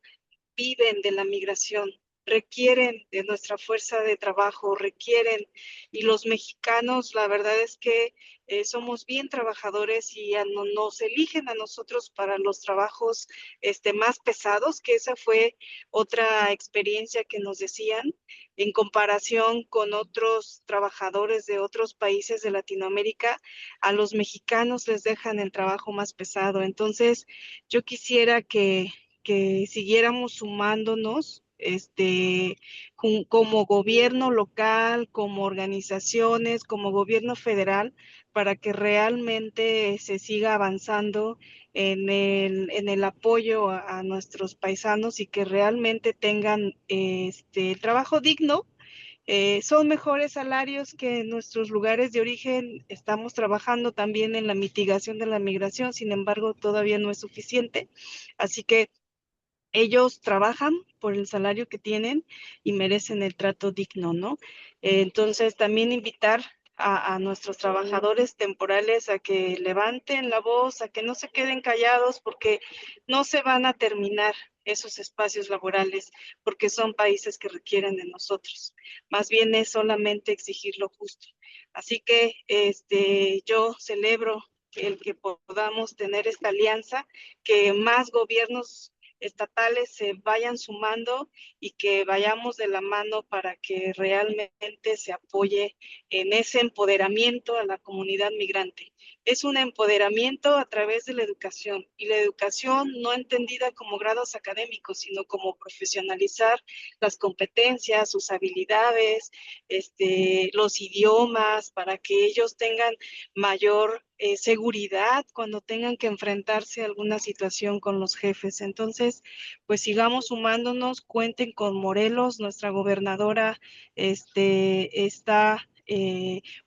viven de la migración, requieren de nuestra fuerza de trabajo, requieren, y los mexicanos, la verdad es que somos bien trabajadores y nos eligen a nosotros para los trabajos más pesados, que esa fue otra experiencia que nos decían, en comparación con otros trabajadores de otros países de Latinoamérica, a los mexicanos les dejan el trabajo más pesado. Entonces, yo quisiera que siguiéramos sumándonos, como gobierno local, como organizaciones, como gobierno federal, para que realmente se siga avanzando en el apoyo a nuestros paisanos y que realmente tengan trabajo digno. Son mejores salarios que en nuestros lugares de origen. Estamos trabajando también en la mitigación de la migración, sin embargo, todavía no es suficiente. Así que ellos trabajan por el salario que tienen y merecen el trato digno, ¿no? Entonces, también invitar a nuestros trabajadores temporales a que levanten la voz, a que no se queden callados, porque no se van a terminar esos espacios laborales, porque son países que requieren de nosotros. Más bien es solamente exigir lo justo. Así que yo celebro el que podamos tener esta alianza, que más gobiernos estatales se vayan sumando y que vayamos de la mano para que realmente se apoye en ese empoderamiento a la comunidad migrante. Es un empoderamiento a través de la educación, y la educación no entendida como grados académicos, sino como profesionalizar las competencias, sus habilidades, los idiomas, para que ellos tengan mayor seguridad cuando tengan que enfrentarse a alguna situación con los jefes. Entonces, pues sigamos sumándonos, cuenten con Morelos. Nuestra gobernadora está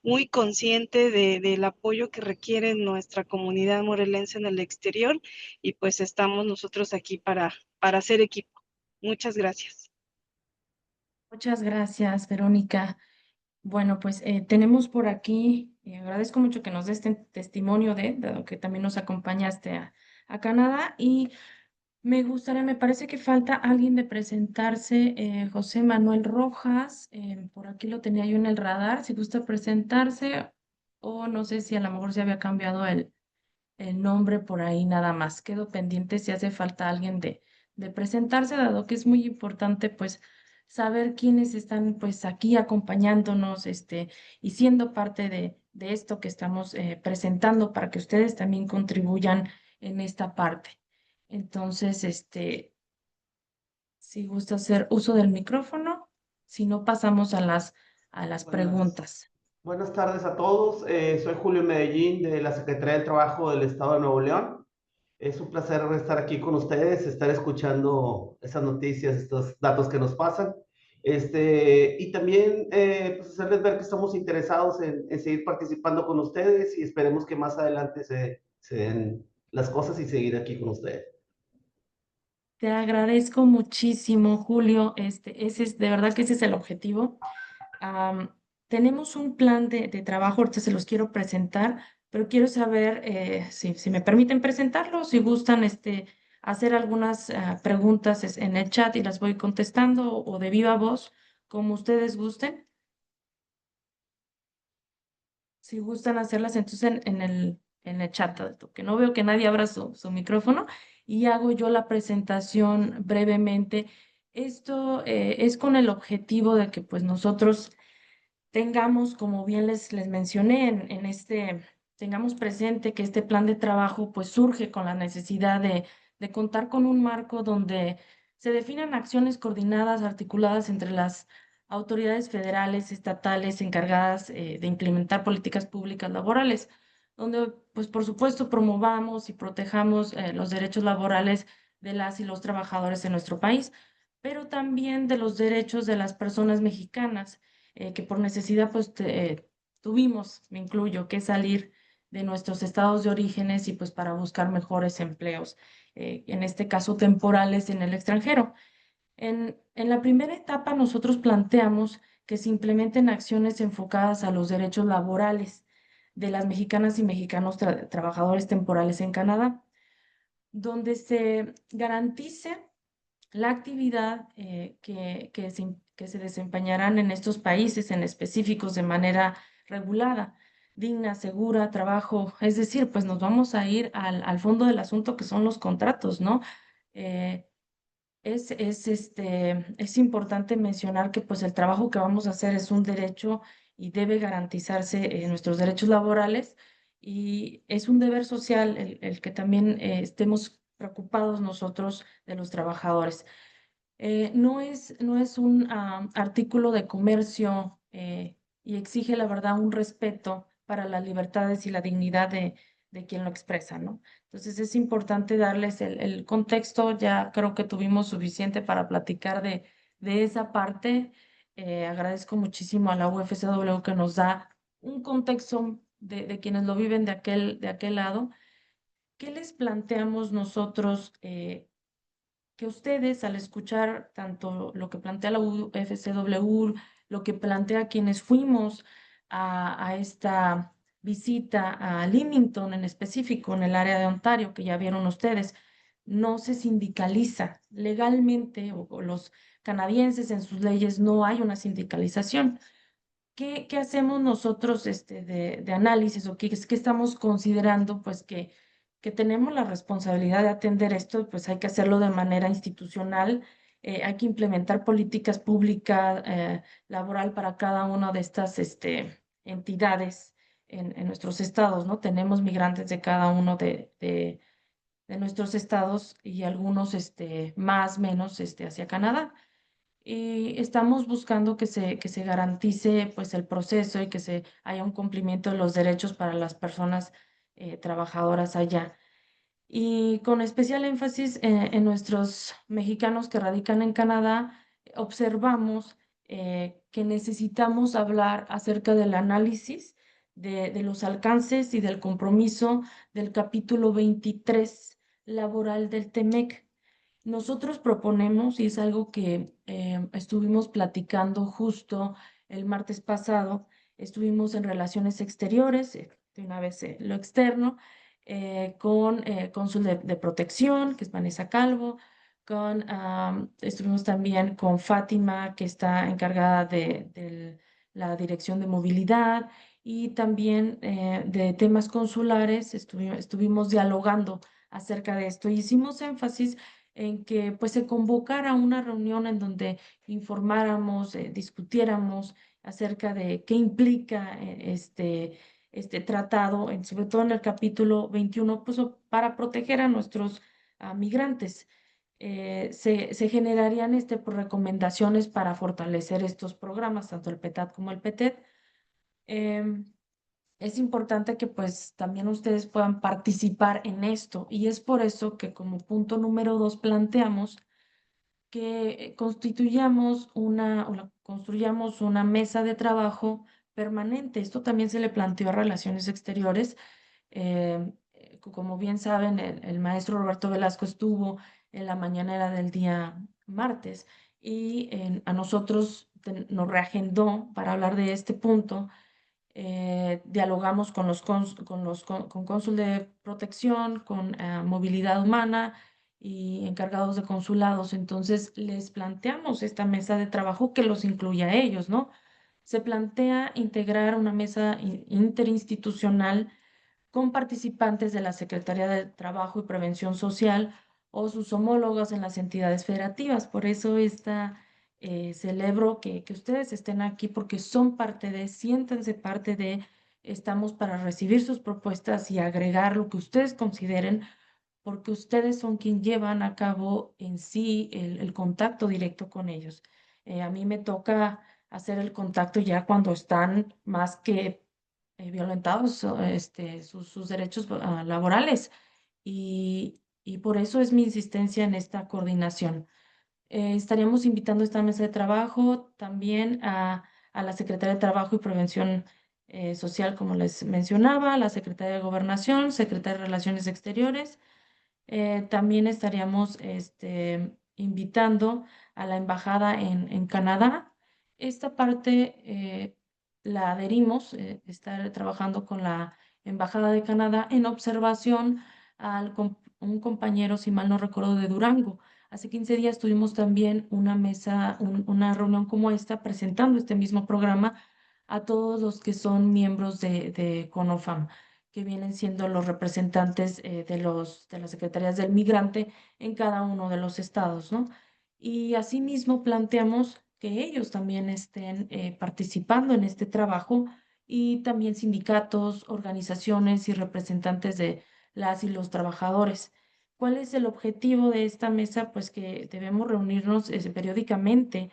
muy consciente del apoyo que requiere nuestra comunidad morelense en el exterior, y pues estamos nosotros aquí para hacer equipo. Muchas gracias. Muchas gracias, Verónica. Bueno, pues tenemos por aquí, y agradezco mucho que nos des este testimonio dado que también nos acompañaste a Canadá, y me parece que falta alguien de presentarse, José Manuel Rojas, por aquí lo tenía yo en el radar, si gusta presentarse, o no sé si a lo mejor se había cambiado el nombre por ahí nada más. Quedo pendiente si hace falta alguien de presentarse, dado que es muy importante pues saber quiénes están pues aquí acompañándonos, y siendo parte de esto que estamos presentando, para que ustedes también contribuyan en esta parte. Entonces, si gusta hacer uso del micrófono, si no pasamos a las preguntas. Buenas tardes a todos. Soy Julio Medellín de la Secretaría del Trabajo del Estado de Nuevo León. Es un placer estar aquí con ustedes, estar escuchando esas noticias, estos datos que nos pasan. Y también pues hacerles ver que estamos interesados en seguir participando con ustedes y esperemos que más adelante se den las cosas y seguir aquí con ustedes. Te agradezco muchísimo, Julio. Ese es, de verdad que ese es el objetivo. Am, Tenemos un plan de trabajo, ahorita se los quiero presentar, pero quiero saber si me permiten presentarlo, si gustan hacer algunas preguntas en el chat y las voy contestando o de viva voz, como ustedes gusten. Si gustan hacerlas, entonces en el chat, que no veo que nadie abra su micrófono y hago yo la presentación brevemente. Esto es con el objetivo de que pues nosotros tengamos, como bien les mencioné, tengamos presente que este plan de trabajo pues surge con la necesidad de contar con un marco donde se definan acciones coordinadas, articuladas entre las autoridades federales, estatales encargadas de implementar políticas públicas laborales, donde pues por supuesto promovamos y protejamos los derechos laborales de las y los trabajadores en nuestro país, pero también de los derechos de las personas mexicanas que por necesidad pues tuvimos, me incluyo, que salir de nuestros estados de orígenes y pues para buscar mejores empleos, en este caso temporales en el extranjero. En la primera etapa nosotros planteamos que se implementen acciones enfocadas a los derechos laborales de las mexicanas y mexicanos trabajadores temporales en Canadá, donde se garantice la actividad que se desempeñarán en estos países en específicos de manera regulada, digna, segura, trabajo. Es decir, pues nos vamos a ir al fondo del asunto que son los contratos, ¿no? Eh, es importante mencionar que pues el trabajo que vamos a hacer es un derecho y debe garantizarse nuestros derechos laborales y es un deber social el que también estemos preocupados nosotros de los trabajadores. No es un artículo de comercio y exige, la verdad, un respeto para las libertades y la dignidad de quien lo expresa, ¿no? Entonces es importante darles el contexto, ya creo que tuvimos suficiente para platicar de esa parte. Agradezco muchísimo a la UFCW que nos da un contexto de quienes lo viven de aquel lado. ¿Qué les planteamos nosotros? Que ustedes al escuchar tanto lo que plantea la UFCW, lo que plantea quienes fuimos a esta visita a Leamington en específico, en el área de Ontario, que ya vieron ustedes, no se sindicaliza legalmente o los canadienses en sus leyes no hay una sindicalización. ¿Qué hacemos nosotros de análisis o qué estamos considerando? Pues que tenemos la responsabilidad de atender esto, pues hay que hacerlo de manera institucional, hay que implementar políticas públicas laboral para cada una de estas entidades en nuestros estados, ¿no? Tenemos migrantes de cada uno de nuestros estados y algunos más, menos hacia Canadá y estamos buscando que se garantice pues el proceso y que se haya un cumplimiento de los derechos para las personas trabajadoras allá. Y con especial énfasis en nuestros mexicanos que radican en Canadá, observamos que necesitamos hablar acerca del análisis de los alcances y del compromiso del capítulo 23 laboral del TEMEC. Nosotros proponemos, y es algo que estuvimos platicando justo el martes pasado, estuvimos en relaciones exteriores, de una vez lo externo, con cónsul de protección, que es Vanessa Calvo, estuvimos también con Fátima, que está encargada de la dirección de movilidad, y también de temas consulares, estuvimos dialogando acerca de esto. Hicimos énfasis en que pues se convocara una reunión en donde informáramos, discutiéramos acerca de qué implica este tratado, sobre todo en el capítulo 21, pues para proteger a nuestros migrantes. Se generarían por recomendaciones para fortalecer estos programas, tanto el PETAT como el PETED. Em, es importante que pues también ustedes puedan participar en esto y es por eso que como punto número 2 planteamos que construyamos una mesa de trabajo permanente. Esto también se le planteó a Relaciones Exteriores. Como bien saben, el maestro Roberto Velasco estuvo en la mañanera del día martes y a nosotros nos reagendó para hablar de este punto. Dialogamos con con cónsul de protección, con movilidad humana y encargados de consulados. Entonces les planteamos esta mesa de trabajo que los incluya a ellos, ¿no? Se plantea integrar una mesa interinstitucional con participantes de la Secretaría de Trabajo y Prevención Social o sus homólogos en las entidades federativas. Por eso celebro que ustedes estén aquí porque son parte siéntanse parte estamos para recibir sus propuestas y agregar lo que ustedes consideren, porque ustedes son quien llevan a cabo en sí el contacto directo con ellos. A mí me toca hacer el contacto ya cuando están más que violentados sus derechos laborales y por eso es mi insistencia en esta coordinación. Estaríamos invitando a esta mesa de trabajo también a la Secretaría de Trabajo y Prevención Social, como les mencionaba, la Secretaría de Gobernación, Secretaría de Relaciones Exteriores. También estaríamos invitando a la embajada en Canadá. Esta parte la adherimos, estar trabajando con la embajada de Canadá en observación un compañero, si mal no recuerdo, de Durango. Hace 15 días tuvimos también una mesa, una reunión como esta, presentando este mismo programa a todos los que son miembros de CONOFAM, que vienen siendo los representantes de las secretarías del migrante en cada uno de los estados, ¿no? Y asimismo planteamos que ellos también estén participando en este trabajo y también sindicatos, organizaciones y representantes de las y los trabajadores. ¿Cuál es el objetivo de esta mesa? Pues que debemos reunirnos periódicamente,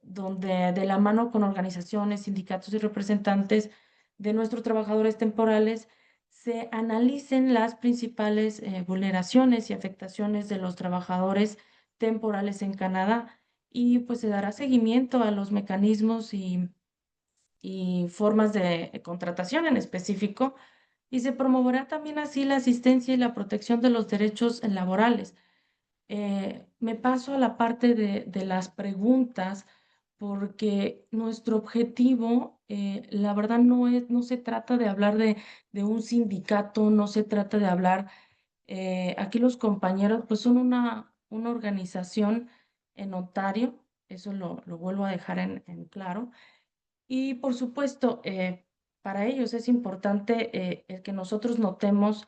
donde de la mano con organizaciones, sindicatos y representantes de nuestros trabajadores temporales se analicen las principales vulneraciones y afectaciones de los trabajadores temporales en Canadá y pues se dará seguimiento a los mecanismos y formas de contratación en específico y se promoverá también así la asistencia y la protección de los derechos laborales. Me paso a la parte de las preguntas porque nuestro objetivo, la verdad, no se trata de hablar de un sindicato, no se trata de hablar, aquí los compañeros pues son una organización en Ontario, eso lo vuelvo a dejar en claro. Y por supuesto, para ellos es importante el que nosotros notemos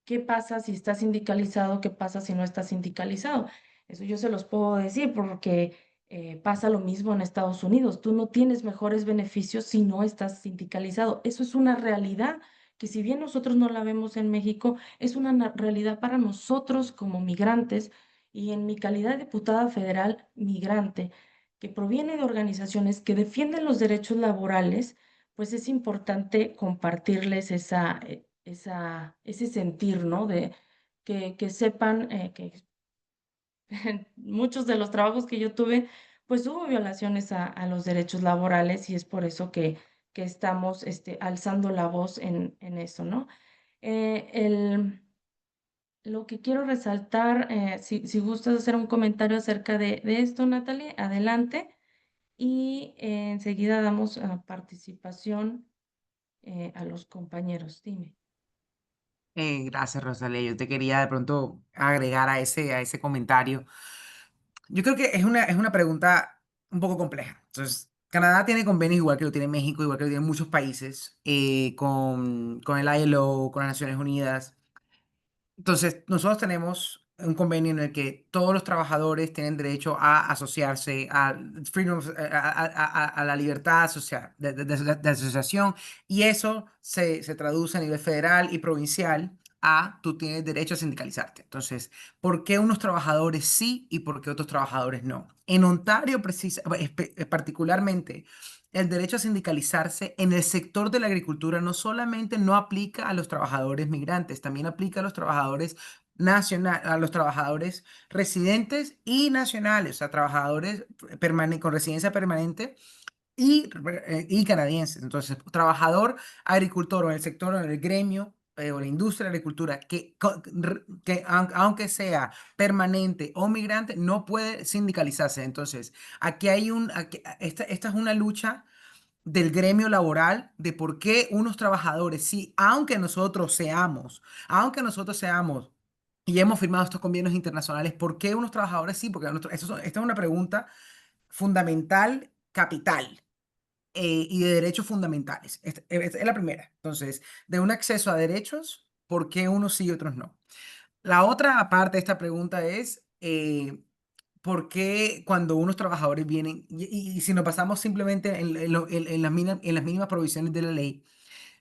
qué pasa si está sindicalizado, qué pasa si no está sindicalizado. Eso yo se los puedo decir porque pasa lo mismo en Estados Unidos. Tú no tienes mejores beneficios si no estás sindicalizado. Eso es una realidad que si bien nosotros no la vemos en México, es una realidad para nosotros como migrantes y en mi calidad de diputada federal migrante que proviene de organizaciones que defienden los derechos laborales, pues es importante compartirles ese sentir, ¿no? De que sepan que muchos de los trabajos que yo tuve, pues hubo violaciones a los derechos laborales y es por eso que estamos alzando la voz en eso, ¿no? Eh, el, lo que quiero resaltar, si gustas hacer un comentario acerca de esto, Natalie, adelante. Y enseguida damos participación a los compañeros. Dime. Gracias, Rosalía. Yo te quería de pronto agregar a ese comentario. Yo creo que es una pregunta un poco compleja. Entonces, Canadá tiene convenios igual que lo tiene México, igual que lo tienen muchos países, con el ILO, con las Naciones Unidas. Entonces, nosotros tenemos un convenio en el que todos los trabajadores tienen derecho a asociarse, a la libertad social, de asociación, y eso se traduce a nivel federal y provincial a tú tienes derecho a sindicalizarte. Entonces, ¿por qué unos trabajadores sí y por qué otros trabajadores no? En Ontario, particularmente, el derecho a sindicalizarse en el sector de la agricultura no solamente no aplica a los trabajadores migrantes, también aplica a los trabajadores a los trabajadores residentes y nacionales, o sea, trabajadores con residencia permanente y canadienses. Entonces, trabajador agricultor o en el sector o en el gremio o la industria de la agricultura que aunque sea permanente o migrante, no puede sindicalizarse. Entonces, esta es una lucha del gremio laboral de por qué unos trabajadores, sí, aunque nosotros seamos y hemos firmado estos convenios internacionales, ¿por qué unos trabajadores sí? Porque esta es una pregunta fundamental, capital y de derechos fundamentales. Esta es la primera. Entonces, de un acceso a derechos, ¿por qué unos sí y otros no? La otra parte de esta pregunta es, ¿por qué cuando unos trabajadores vienen, y si nos basamos simplemente en las mínimas provisiones de la ley,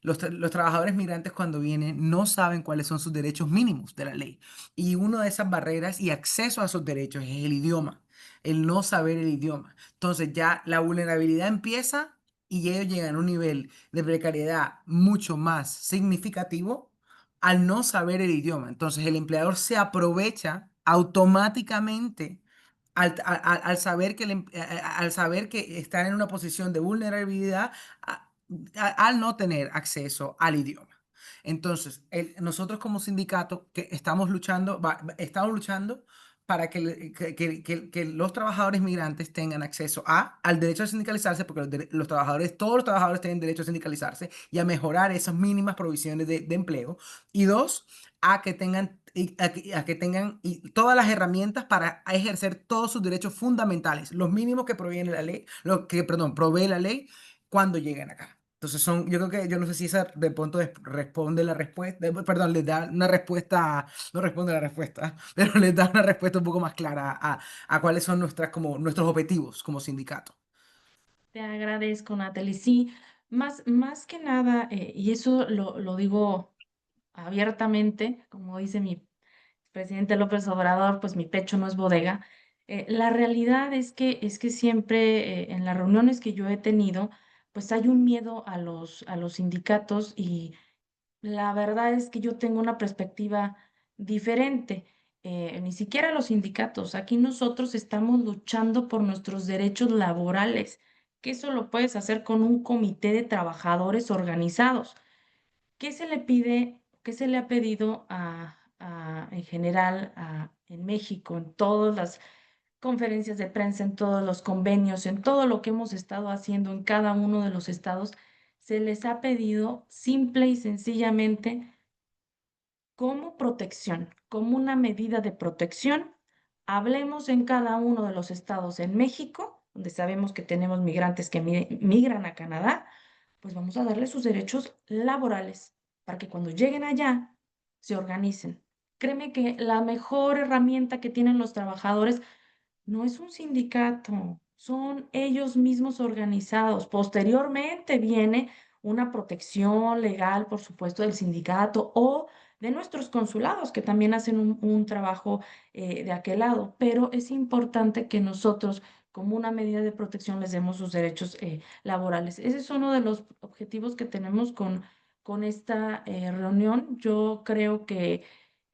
los trabajadores migrantes cuando vienen no saben cuáles son sus derechos mínimos de la ley. Y una de esas barreras y acceso a esos derechos es el idioma, el no saber el idioma. Entonces ya la vulnerabilidad empieza y ellos llegan a un nivel de precariedad mucho más significativo al no saber el idioma. Entonces el empleador se aprovecha automáticamente al saber al saber que están en una posición de vulnerabilidad al no tener acceso al idioma. Entonces, nosotros como sindicato que estamos luchando para que los trabajadores migrantes tengan acceso al derecho a sindicalizarse, porque todos los trabajadores tienen derecho a sindicalizarse y a mejorar esas mínimas provisiones de empleo. Y dos, a que tengan todas las herramientas para ejercer todos sus derechos fundamentales, los mínimos que proviene la ley, provee la ley cuando lleguen acá. Entonces yo creo que, yo no sé si esa de pronto responde la respuesta, perdón, les da una respuesta, no responde la respuesta, pero les da una respuesta un poco más clara a cuáles son nuestros objetivos como sindicato. Te agradezco, Natalie. Sí, más que nada, y eso lo digo abiertamente, como dice mi presidente López Obrador, pues mi pecho no es bodega. La realidad es que siempre en las reuniones que yo he tenido, pues hay un miedo a los sindicatos y la verdad es que yo tengo una perspectiva diferente. Ni siquiera los sindicatos. Aquí nosotros estamos luchando por nuestros derechos laborales, que eso lo puedes hacer con un comité de trabajadores organizados. ¿Qué se le pide, qué se le ha pedido en general en México, en todas las conferencias de prensa, en todos los convenios, en todo lo que hemos estado haciendo en cada uno de los estados? Se les ha pedido simple y sencillamente como protección, como una medida de protección. Hablemos en cada uno de los estados en México, donde sabemos que tenemos migrantes que migran a Canadá, pues vamos a darles sus derechos laborales para que cuando lleguen allá se organicen. Créeme que la mejor herramienta que tienen los trabajadores no es un sindicato, son ellos mismos organizados. Posteriormente viene una protección legal, por supuesto, del sindicato o de nuestros consulados, que también hacen un trabajo de aquel lado. Pero es importante que nosotros, como una medida de protección, les demos sus derechos laborales. Ese es uno de los objetivos que tenemos con esta reunión. Yo creo que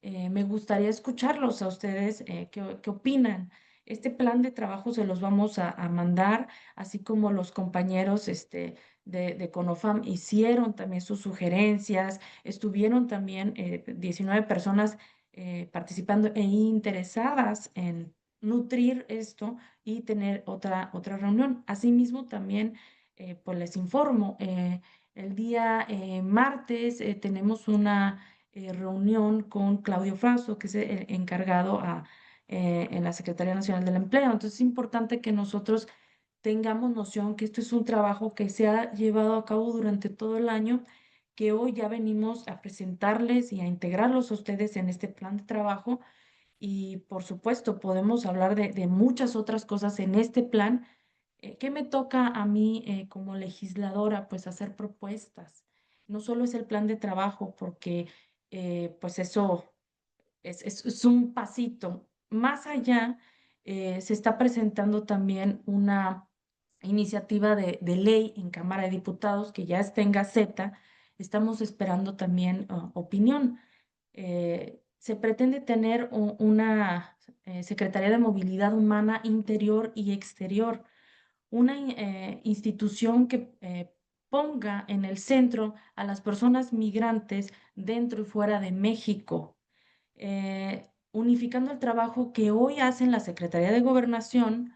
me gustaría escucharlos a ustedes, qué opinan. Este plan de trabajo se los vamos a mandar, así como los compañeros de CONOFAM hicieron también sus sugerencias, estuvieron también 19 personas participando e interesadas en nutrir esto y tener otra reunión. Asimismo, también, pues les informo, el día martes tenemos una reunión con Claudio Frausto, que es el encargado en la Secretaría Nacional del Empleo. Entonces es importante que nosotros tengamos noción que esto es un trabajo que se ha llevado a cabo durante todo el año, que hoy ya venimos a presentarles y a integrarlos a ustedes en este plan de trabajo. Y por supuesto, podemos hablar de muchas otras cosas en este plan. ¿Qué me toca a mí como legisladora? Pues hacer propuestas. No solo es el plan de trabajo, porque pues eso es un pasito. Más allá, se está presentando también iniciativa de ley en Cámara de Diputados que ya está en Gaceta. Estamos esperando también opinión. Se pretende tener una Secretaría de Movilidad Humana Interior y Exterior, una institución que ponga en el centro a las personas migrantes dentro y fuera de México, unificando el trabajo que hoy hacen la Secretaría de Gobernación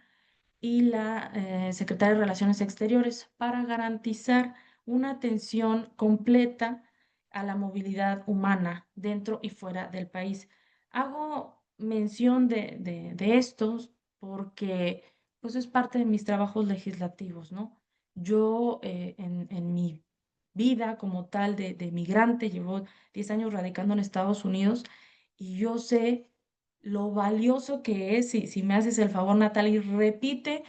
y la Secretaría de Relaciones Exteriores para garantizar una atención completa a la movilidad humana dentro y fuera del país. Hago mención de estos porque pues es parte de mis trabajos legislativos, ¿no? Yo en mi vida como tal de migrante, llevo 10 años radicando en Estados Unidos y yo sé lo valioso que es, si me haces el favor, Natalie, repite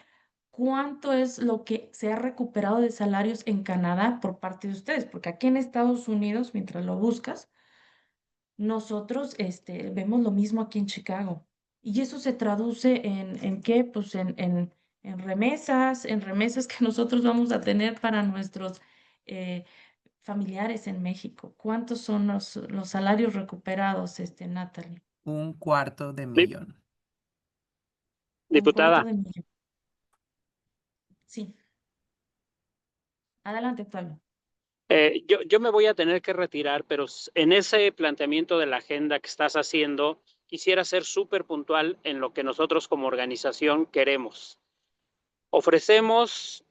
cuánto es lo que se ha recuperado de salarios en Canadá por parte de ustedes, porque aquí en Estados Unidos, mientras lo buscas, nosotros vemos lo mismo aquí en Chicago. Y eso se traduce ¿en qué? Pues en remesas que nosotros vamos a tener para nuestros eh, familiares en México. ¿Cuántos son los salarios recuperados, Natalie? $250,000. Un cuarto Diputada, de millón. Sí. Adelante, Octavio. yo me voy a tener que retirar, pero en ese planteamiento de la agenda que estás haciendo, quisiera ser súper puntual en lo que nosotros como organización queremos. Ofrecemos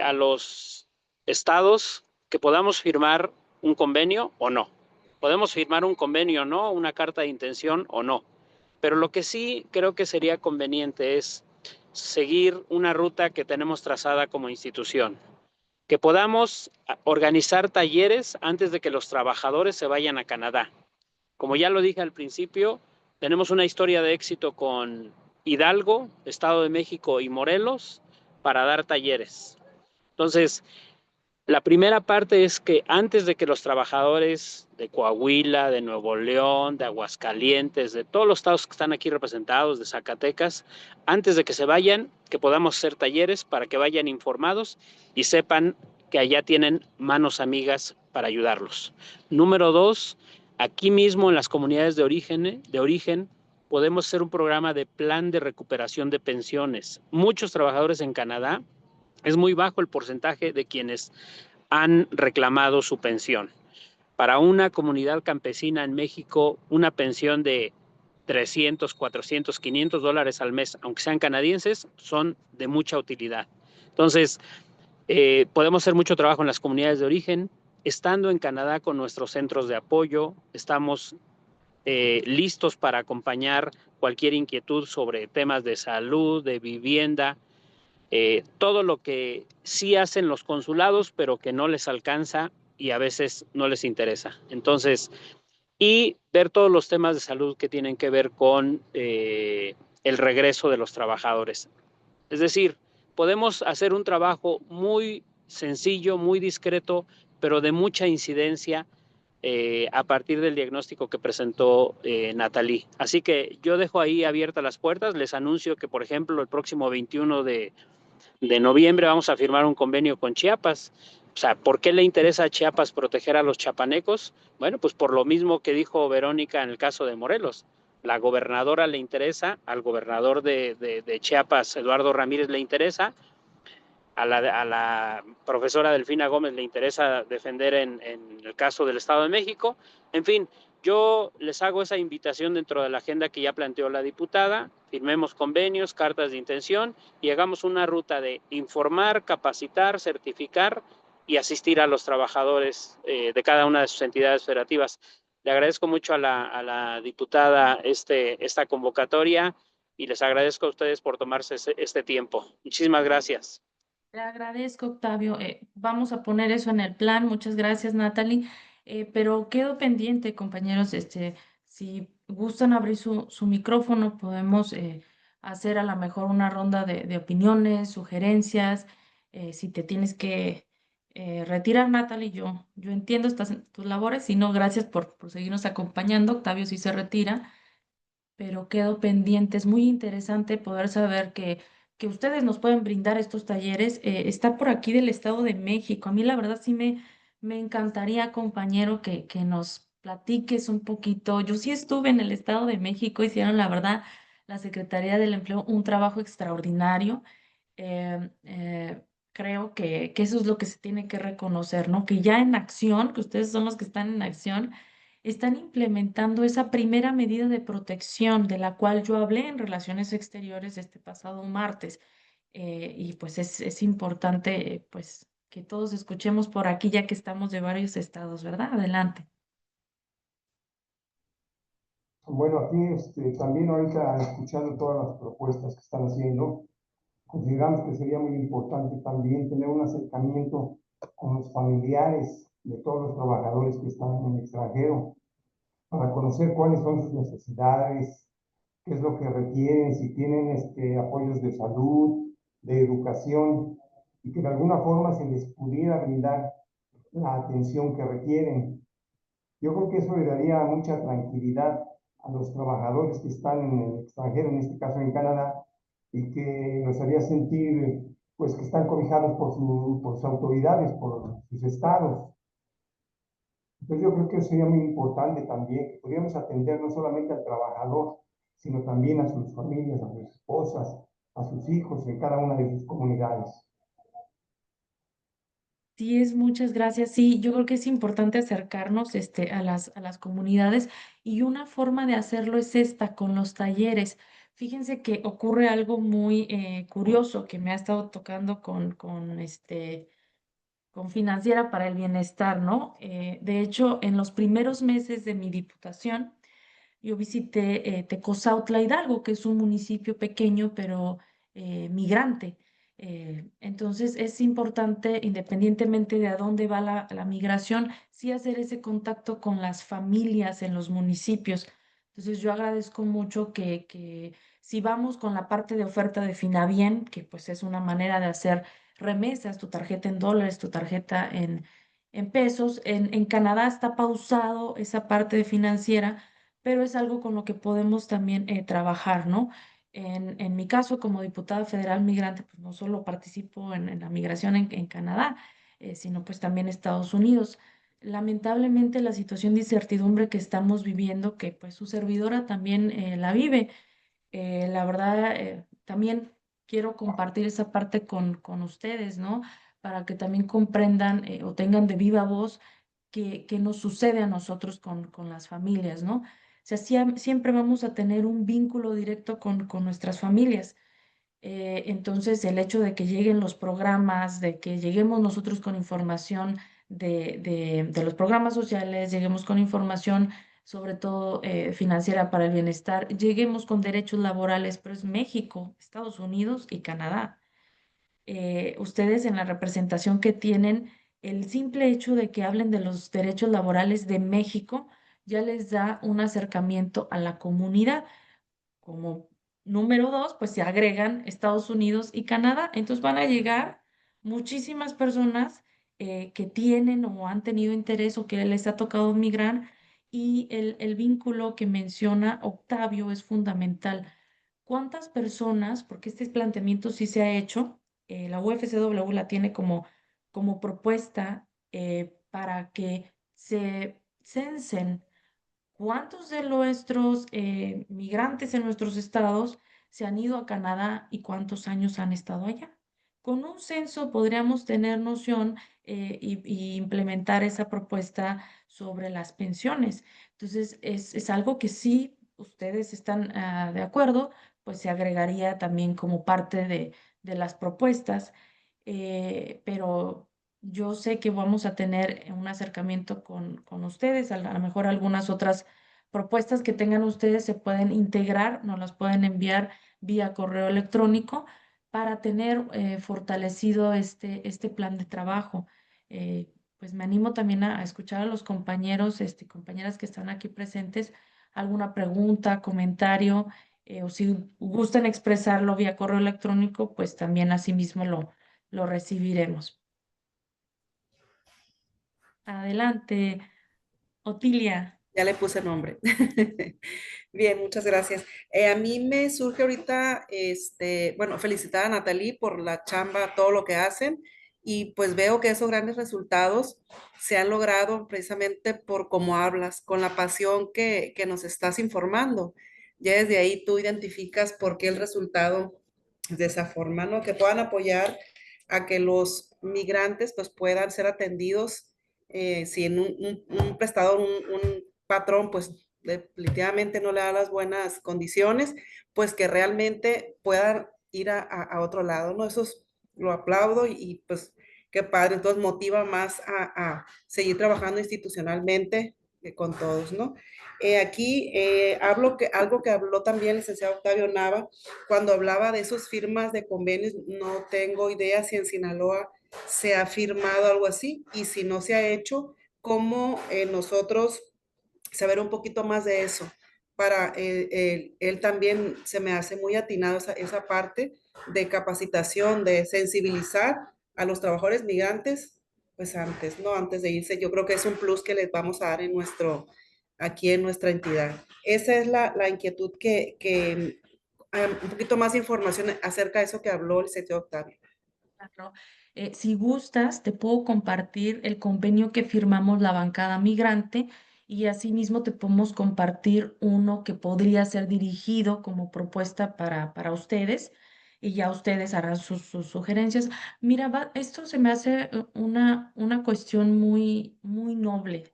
a los estados que podamos firmar un convenio o no. Podemos firmar un convenio o no, una carta de intención o no. Pero lo que sí creo que sería conveniente es seguir una ruta que tenemos trazada como institución. Que podamos organizar talleres antes de que los trabajadores se vayan a Canadá. Como ya lo dije al principio, tenemos una historia de éxito con Hidalgo, Estado de México y Morelos para dar talleres. Entonces, la primera parte es que antes de que los trabajadores de Coahuila, de Nuevo León, de Aguascalientes, de todos los estados que están aquí representados, de Zacatecas, antes de que se vayan, que podamos hacer talleres para que vayan informados y sepan que allá tienen manos amigas para ayudarlos. Número 2, aquí mismo en las comunidades de origen podemos hacer un programa de plan de recuperación de pensiones. Muchos trabajadores en Canadá, es muy bajo el porcentaje de quienes han reclamado su pensión. Para una comunidad campesina en México, una pensión de 300, 400, 500 dólares al mes, aunque sean canadienses, son de mucha utilidad. Entonces, podemos hacer mucho trabajo en las comunidades de origen. Estando en Canadá con nuestros centros de apoyo, estamos listos para acompañar cualquier inquietud sobre temas de salud, de vivienda, todo lo que sí hacen los consulados, pero que no les alcanza y a veces no les interesa. Entonces, y ver todos los temas de salud que tienen que ver con el regreso de los trabajadores. Es decir, podemos hacer un trabajo muy sencillo, muy discreto, pero de mucha incidencia a partir del diagnóstico que presentó Natalie. Así que yo dejo ahí abiertas las puertas. Les anuncio que, por ejemplo, el próximo 21 de noviembre vamos a firmar un convenio con Chiapas. O sea, ¿por qué le interesa a Chiapas proteger a los chapanecos? Bueno, pues por lo mismo que dijo Verónica en el caso de Morelos. La gobernadora le interesa, al gobernador de Chiapas, Eduardo Ramírez, le interesa, a la profesora Delfina Gómez le interesa defender en el caso del Estado de México. En fin, yo les hago esa invitación dentro de la agenda que ya planteó la diputada, firmemos convenios, cartas de intención y hagamos una ruta de informar, capacitar, certificar y asistir a los trabajadores de cada una de sus entidades federativas. Le agradezco mucho a la diputada esta convocatoria y les agradezco a ustedes por tomarse este tiempo. Muchísimas gracias. Te agradezco, Octavio. Vamos a poner eso en el plan. Muchas gracias, Natalie. Pero quedo pendiente, compañeros. Si gustan abrir su micrófono, podemos hacer a lo mejor una ronda de opiniones, sugerencias. Si te tienes que retirar, Natalie, yo entiendo, estás en tus labores. Si no, gracias por seguirnos acompañando. Octavio sí se retira, pero quedo pendiente. Es muy interesante poder saber que que ustedes nos pueden brindar estos talleres, está por aquí del Estado de México. A mí la verdad sí me encantaría, compañero, que nos platiques un poquito. Yo sí estuve en el Estado de México, hicieron la verdad la Secretaría del Empleo un trabajo extraordinario. Creo que eso es lo que se tiene que reconocer, ¿no? Que ya en acción, que ustedes son los que están en acción, están implementando esa primera medida de protección de la cual yo hablé en Relaciones Exteriores este pasado martes. Y pues es importante, pues, que todos escuchemos por aquí, ya que estamos de varios estados, ¿verdad? Adelante. Bueno, aquí también ahorita escuchando todas las propuestas que están haciendo, consideramos que sería muy importante también tener un acercamiento con los familiares de todos los trabajadores que están en el extranjero para conocer cuáles son sus necesidades, qué es lo que requieren, si tienen apoyos de salud, de educación, y que de alguna forma se les pudiera brindar la atención que requieren. Yo creo que eso le daría mucha tranquilidad a los trabajadores que están en el extranjero, en este caso en Canadá, y que los haría sentir pues que están cobijados por sus autoridades, por sus estados. Entonces yo creo que sería muy importante también que pudiéramos atender no solamente al trabajador, sino también a sus familias, a sus esposas, a sus hijos en cada una de sus comunidades. Sí, muchas gracias. Sí, yo creo que es importante acercarnos a las comunidades y una forma de hacerlo es esta, con los talleres. Fíjense que ocurre algo muy curioso que me ha estado tocando con Financiera para el Bienestar, ¿no? De hecho, en los primeros meses de mi diputación, yo visité Tecozautla Hidalgo, que es un municipio pequeño, pero migrante. Entonces, es importante, independientemente de a dónde va la migración, sí hacer ese contacto con las familias en los municipios. Entonces, yo agradezco mucho que si vamos con la parte de oferta de Finabien, que pues es una manera de hacer remesas, tu tarjeta en dólares, tu tarjeta en pesos, en Canadá está pausado esa parte de financiera, pero es algo con lo que podemos también trabajar, ¿no? En mi caso, como diputada federal migrante, pues no solo participo en la migración en Canadá, sino pues también Estados Unidos. Lamentablemente la situación de incertidumbre que estamos viviendo, que pues su servidora también la vive, la verdad, también quiero compartir esa parte con ustedes, ¿no? Para que también comprendan o tengan de viva voz qué nos sucede a nosotros con las familias, ¿no? O sea, siempre vamos a tener un vínculo directo con nuestras familias. Entonces, el hecho de que lleguen los programas, de que lleguemos nosotros con información de los programas sociales, lleguemos con información sobre todo financiera para el bienestar, lleguemos con derechos laborales, pero es México, Estados Unidos y Canadá. Ustedes en la representación que tienen, el simple hecho de que hablen de los derechos laborales de México ya les da un acercamiento a la comunidad. Como número dos, pues se agregan Estados Unidos y Canadá. Entonces van a llegar muchísimas personas que tienen o han tenido interés o que les ha tocado migrar y el vínculo que menciona Octavio es fundamental. ¿Cuántas personas, porque este planteamiento sí se ha hecho, la UFCW la tiene como propuesta para que se censen cuántos de nuestros migrantes en nuestros estados se han ido a Canadá y cuántos años han estado allá? Con un censo podríamos tener noción y implementar esa propuesta sobre las pensiones. Entonces, es algo que sí ustedes están de acuerdo, pues se agregaría también como parte de las propuestas, pero yo sé que vamos a tener un acercamiento con ustedes, a lo mejor algunas otras propuestas que tengan ustedes se pueden integrar, nos las pueden enviar vía correo electrónico para tener fortalecido este plan de trabajo. Pues me animo también a escuchar a los compañeros, compañeras que están aquí presentes, alguna pregunta, comentario, o si gustan expresarlo vía correo electrónico, pues también asimismo lo recibiremos. Adelante, Otilia. Ya le puse nombre. Bien, muchas gracias. A mí me surge ahorita, bueno, felicitar a Nathalie por la chamba, todo lo que hacen, y pues veo que esos grandes resultados se han logrado precisamente por cómo hablas, con la pasión que nos estás informando. Ya desde ahí tú identificas por qué el resultado es de esa forma, ¿no? Que puedan apoyar a que los migrantes pues puedan ser atendidos, si en un prestador, un patrón, pues definitivamente no le da las buenas condiciones, pues que realmente puedan ir a otro lado, ¿no? Lo aplaudo y, pues qué padre, entonces motiva más a seguir trabajando institucionalmente, con todos, ¿no? Aquí algo que habló también el licenciado Octavio Nava, cuando hablaba de esos firmas de convenios, no tengo idea si en Sinaloa se ha firmado algo así, y si no se ha hecho, cómo nosotros saber un poquito más de eso. Para él también se me hace muy atinado esa parte de capacitación, de sensibilizar a los trabajadores migrantes, pues antes, ¿no? Antes de irse, yo creo que es un plus que les vamos a dar aquí en nuestra entidad. Esa es la inquietud que un poquito más de información acerca de eso que habló el señor Octavio. Claro. Si gustas, te puedo compartir el convenio que firmamos la bancada migrante y asimismo te podemos compartir uno que podría ser dirigido como propuesta para ustedes y ya ustedes harán sus sugerencias. Mira, esto se me hace una cuestión muy noble.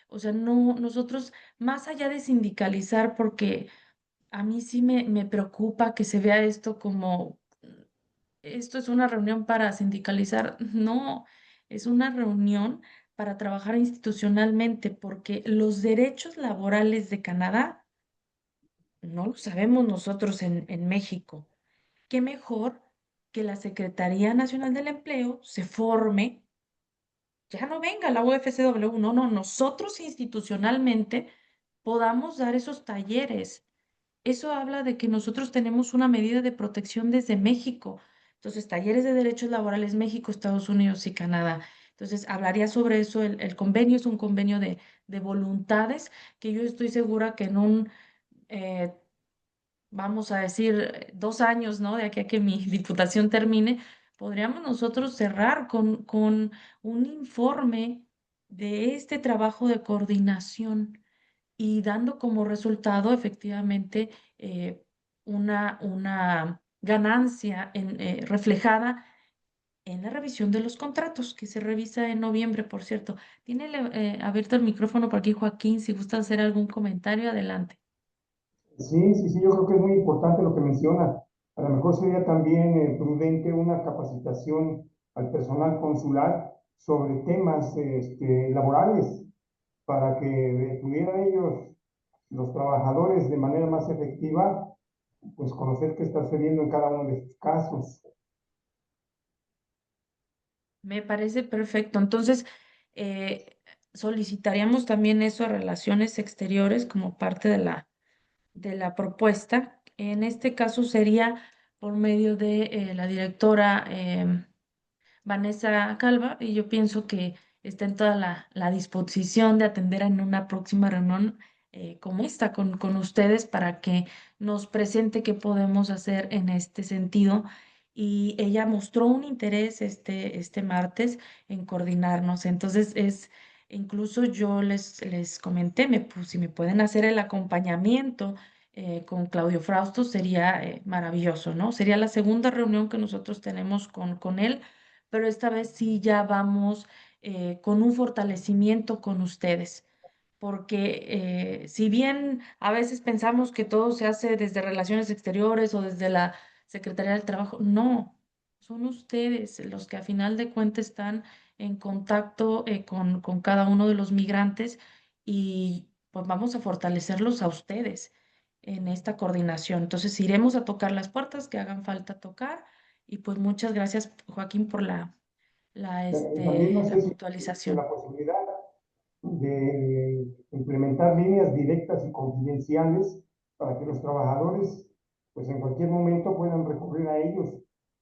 O sea, no, nosotros, más allá de sindicalizar, porque a mí sí me preocupa que se vea esto como esto es una reunión para sindicalizar. No, es una reunión para trabajar institucionalmente, porque los derechos laborales de Canadá no los sabemos nosotros en México. ¿Qué mejor que la Secretaría Nacional del Empleo se forme? Ya no venga la UFCW, no, no, nosotros institucionalmente podamos dar esos talleres. Eso habla de que nosotros tenemos una medida de protección desde México. Entonces, talleres de derechos laborales México, Estados Unidos y Canadá. Entonces, hablaría sobre eso. El convenio es un convenio de voluntades que yo estoy segura que en eh, vamos a decir, 2 años, ¿no? De aquí a que mi diputación termine, podríamos nosotros cerrar con un informe de este trabajo de coordinación y dando como resultado efectivamente una ganancia reflejada en la revisión de los contratos, que se revisa en noviembre, por cierto. Tiene abierto el micrófono por aquí, Joaquín, si gusta hacer algún comentario, adelante. Sí, sí, sí, yo creo que es muy importante lo que menciona. A lo mejor sería también prudente una capacitación al personal consular sobre temas laborales para que pudieran ellos, los trabajadores, de manera más efectiva, pues conocer qué está sucediendo en cada uno de sus casos. Me parece perfecto. Entonces, eh, solicitaríamos también eso a Relaciones Exteriores como parte de la propuesta. En este caso sería por medio de la directora Vanessa Calva, y yo pienso que está en toda la disposición de atender en una próxima reunión como esta con ustedes para que nos presente qué podemos hacer en este sentido. Y ella mostró un interés este martes en coordinarnos. Entonces, incluso yo les comenté, si me pueden hacer el acompañamiento con Claudio Frausto, sería maravilloso, ¿no? Sería la segunda reunión que nosotros tenemos con él, pero esta vez sí ya vamos con un fortalecimiento con ustedes, porque si bien a veces pensamos que todo se hace desde Relaciones Exteriores o desde la Secretaría del Trabajo, no, son ustedes los que a final de cuentas están en contacto con cada uno de los migrantes y pues vamos a fortalecerlos a ustedes en esta coordinación. Entonces iremos a tocar las puertas que hagan falta tocar y pues muchas gracias, Joaquín, por También no la sé si existe la puntualización. posibilidad de implementar líneas directas y confidenciales para que los trabajadores, pues en cualquier momento puedan recurrir a ellos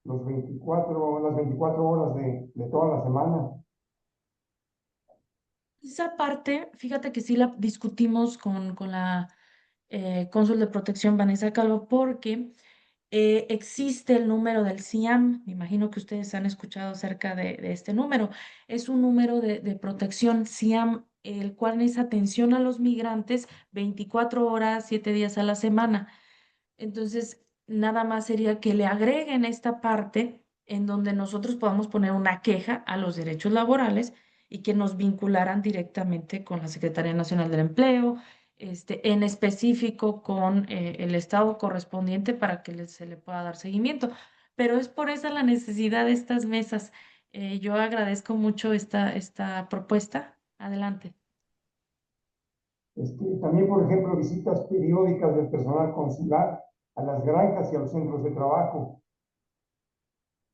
las 24 horas de toda la semana. Esa parte, fíjate que sí la discutimos con la cónsul de protección Vanessa Calvo porque existe el número del CIAM. Me imagino que ustedes han escuchado acerca de este número. Es un número de protección CIAM, el cual es atención a los migrantes 24 horas, 7 días a la semana. Entonces, nada más sería que le agreguen esta parte en donde nosotros podamos poner una queja a los derechos laborales y que nos vincularan directamente con la Secretaría Nacional del Empleo, en específico con el estado correspondiente para que se le pueda dar seguimiento. Pero es por esa la necesidad de estas mesas. Yo agradezco mucho esta propuesta. Adelante. También, por ejemplo, visitas periódicas del personal consular a las granjas y a los centros de trabajo.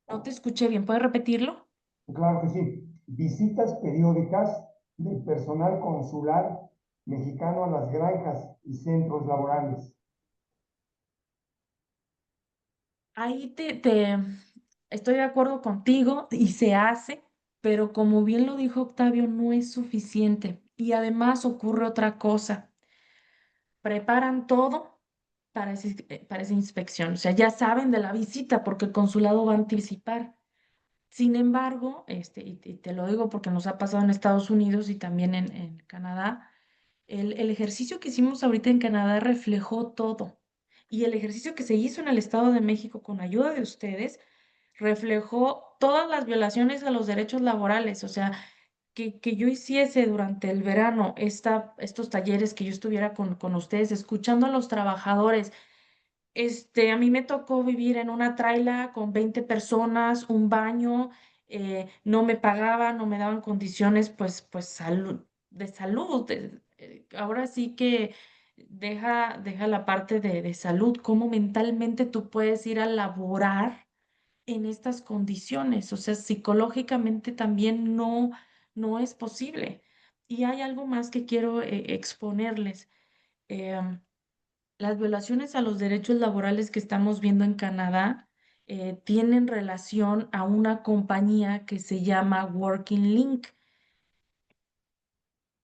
No te escuché bien. ¿Puedes repetirlo? Claro que sí. Visitas periódicas del personal consular mexicano a las granjas y centros laborales. Ahí estoy de acuerdo contigo y se hace, pero como bien lo dijo Octavio, no es suficiente. Y además ocurre otra cosa. Preparan todo para esa inspección. O sea, ya saben de la visita porque el consulado va a anticipar. Sin embargo, y te lo digo porque nos ha pasado en Estados Unidos y también en Canadá, el ejercicio que hicimos ahorita en Canadá reflejó todo. Y el ejercicio que se hizo en el Estado de México con ayuda de ustedes reflejó todas las violaciones a los derechos laborales. O sea, que yo hiciese durante el verano estos talleres, que yo estuviera con ustedes, escuchando a los trabajadores. A mí me tocó vivir en una traila con 20 personas, un baño, no me pagaban, no me daban condiciones, pues de salud. Ahora sí que deja la parte de salud, cómo mentalmente tú puedes ir a laborar en estas condiciones. O sea, psicológicamente también no es posible. Y hay algo más que quiero exponerles. Em, las violaciones a los derechos laborales que estamos viendo en Canadá tienen relación a una compañía que se llama Working Link.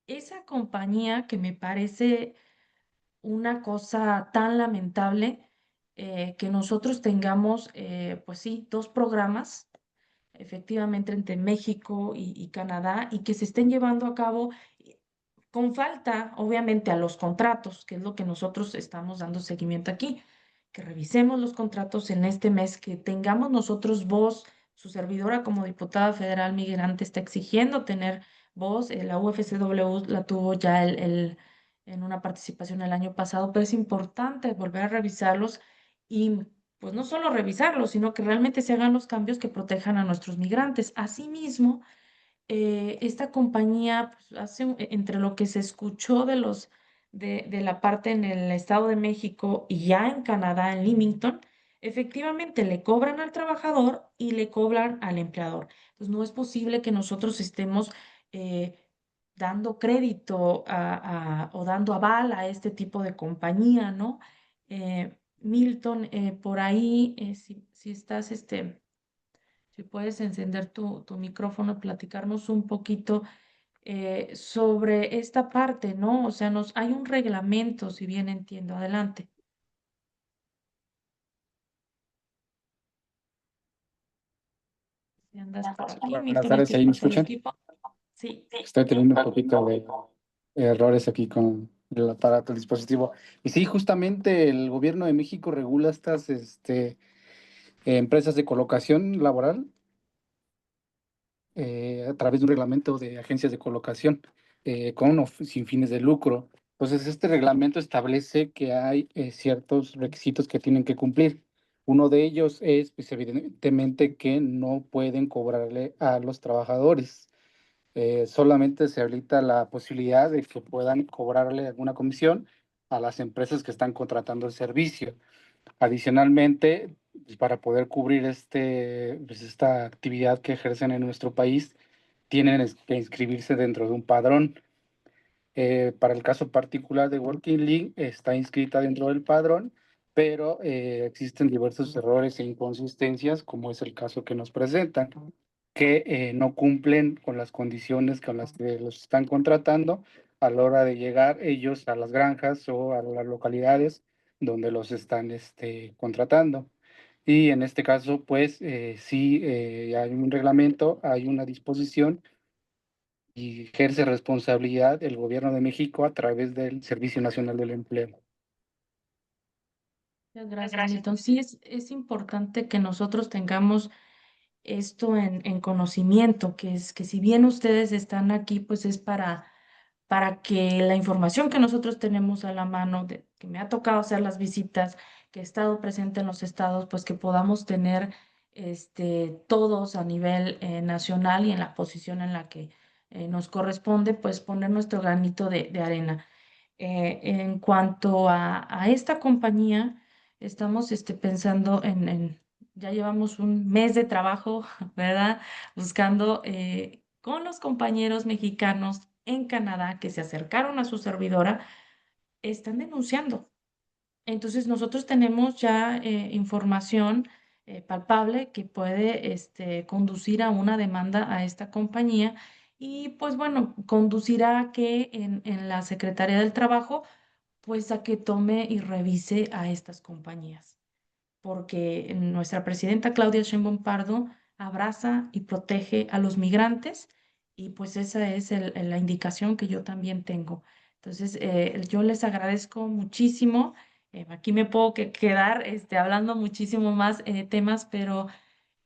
Esa compañía, que me parece una cosa tan lamentable, que nosotros tengamos, pues sí, dos programas efectivamente entre México y Canadá, y que se estén llevando a cabo con falta, obviamente, a los contratos, que es lo que nosotros estamos dando seguimiento aquí, que revisemos los contratos en este mes, que tengamos nosotros voz. Su servidora como diputada federal migrante está exigiendo tener voz. La UFCW la tuvo ya en una participación el año pasado, pero es importante volver a revisarlos y pues no solo revisarlos, sino que realmente se hagan los cambios que protejan a nuestros migrantes. Asimismo, esta compañía, pues, entre lo que se escuchó de la parte en el Estado de México y ya en Canadá, en Leamington, efectivamente le cobran al trabajador y le cobran al empleador. Entonces, no es posible que nosotros estemos eh, dando crédito o dando aval a este tipo de compañía, ¿no? Milton, por ahí, si estás, si puedes encender tu micrófono, platicarnos un poquito sobre esta parte, ¿no? O sea, hay un reglamento, si bien entiendo. Adelante. Si andas por aquí, Buenas Milton, tardes, aquí ¿ahí me estamos el escuchan? equipo. Sí. Estoy teniendo un poquito de errores aquí con el aparato, el dispositivo. Y sí, justamente el gobierno de México regula estas empresas de colocación laboral a través de un reglamento de agencias de colocación con o sin fines de lucro. Entonces, este reglamento establece que hay ciertos requisitos que tienen que cumplir. Uno de ellos es, pues, evidentemente, que no pueden cobrarle a los trabajadores. Solamente se habilita la posibilidad de que puedan cobrarle alguna comisión a las empresas que están contratando el servicio. Adicionalmente, pues, para poder cubrir pues, esta actividad que ejercen en nuestro país, tienen que inscribirse dentro de un padrón. Para el caso particular de Working Link, está inscrita dentro del padrón, pero existen diversos errores e inconsistencias, como es el caso que nos presentan. que no cumplen con las condiciones con las que los están contratando a la hora de llegar ellos a las granjas o a las localidades donde los están contratando. Y en este caso, pues sí, hay un reglamento, hay una disposición y ejerce responsabilidad el gobierno de México a través del Servicio Nacional del Empleo. Muchas gracias, Milton. Sí, es importante que nosotros tengamos esto en conocimiento, que es que si bien ustedes están aquí, pues es para que la información que nosotros tenemos a la mano, que me ha tocado hacer las visitas, que he estado presente en los estados, pues que podamos tener todos a nivel nacional y en la posición en la que nos corresponde, pues poner nuestro granito de arena. En cuanto a esta compañía, estamos pensando ya llevamos un mes de trabajo, ¿verdad? Buscando con los compañeros mexicanos en Canadá que se acercaron a su servidora, están denunciando. Entonces nosotros tenemos ya información palpable que puede conducir a una demanda a esta compañía y pues bueno, conducirá a que en la Secretaría del Trabajo pues a que tome y revise a estas compañías, porque nuestra presidenta Claudia Sheinbaum Pardo abraza y protege a los migrantes y pues esa es la indicación que yo también tengo. Entonces, yo les agradezco muchísimo. Aquí me puedo quedar hablando muchísimo más temas, pero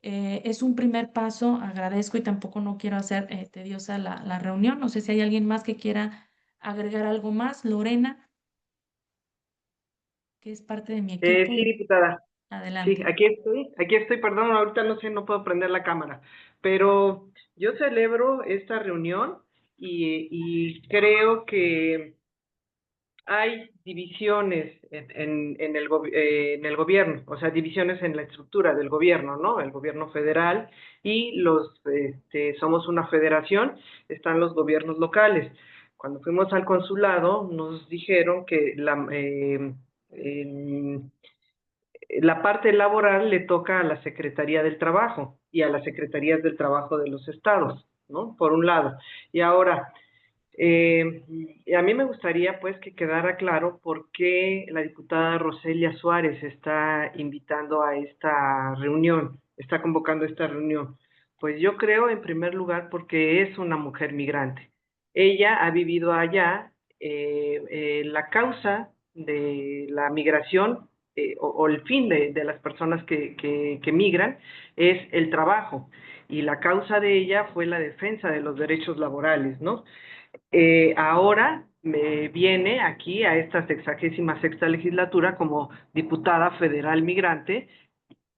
es un primer paso. Agradezco y tampoco no quiero hacer tediosa la reunión. No sé si hay alguien más que quiera agregar algo más. Lorena, que es parte de mi equipo. Sí, diputada. Sí, Adelante. aquí estoy, perdón, ahorita no sé, no puedo prender la cámara, pero yo celebro esta reunión y creo que hay divisiones en el gobierno, o sea, divisiones en la estructura del gobierno, ¿no? El gobierno federal y somos una federación, están los gobiernos locales. Cuando fuimos al consulado nos dijeron que la parte laboral le toca a la Secretaría del Trabajo y a las Secretarías del Trabajo de los estados, ¿no? Por un lado. Y ahora, a mí me gustaría pues que quedara claro por qué la diputada Roselia Suárez está invitando a esta reunión, está convocando esta reunión. Pues yo creo en primer lugar porque es una mujer migrante. Ella ha vivido allá, la causa de la migración o el fin de las personas que migran es el trabajo y la causa de ella fue la defensa de los derechos laborales, ¿no? Ahora me viene aquí a esta 66ª legislatura como diputada federal migrante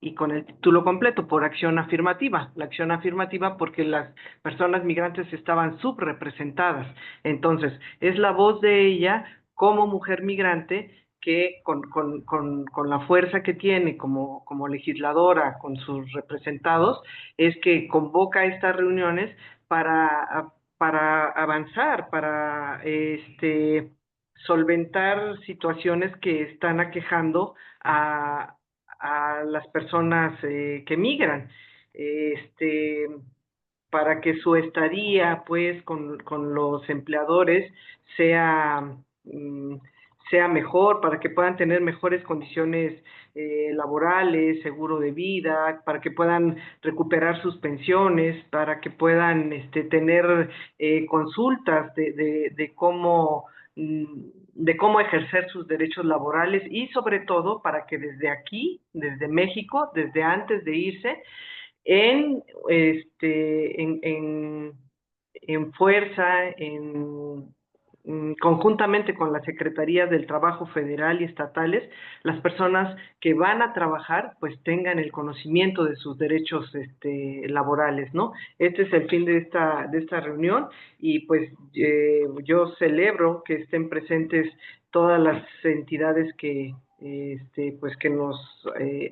y con el título completo por acción afirmativa. La acción afirmativa porque las personas migrantes estaban subrepresentadas. Entonces, es la voz de ella como mujer migrante que con la fuerza que tiene como legisladora con sus representados, es que convoca estas reuniones para avanzar, para solventar situaciones que están aquejando a las personas que migran, para que su estadía pues con los empleadores sea, sea mejor, para que puedan tener mejores condiciones laborales, seguro de vida, para que puedan recuperar sus pensiones, para que puedan tener consultas de cómo ejercer sus derechos laborales y sobre todo para que desde aquí, desde México, desde antes de irse, en fuerza, conjuntamente con las secretarías del trabajo federal y estatales, las personas que van a trabajar pues tengan el conocimiento de sus derechos laborales, ¿no? Este es el fin de esta reunión y pues yo celebro que estén presentes todas las entidades que pues que nos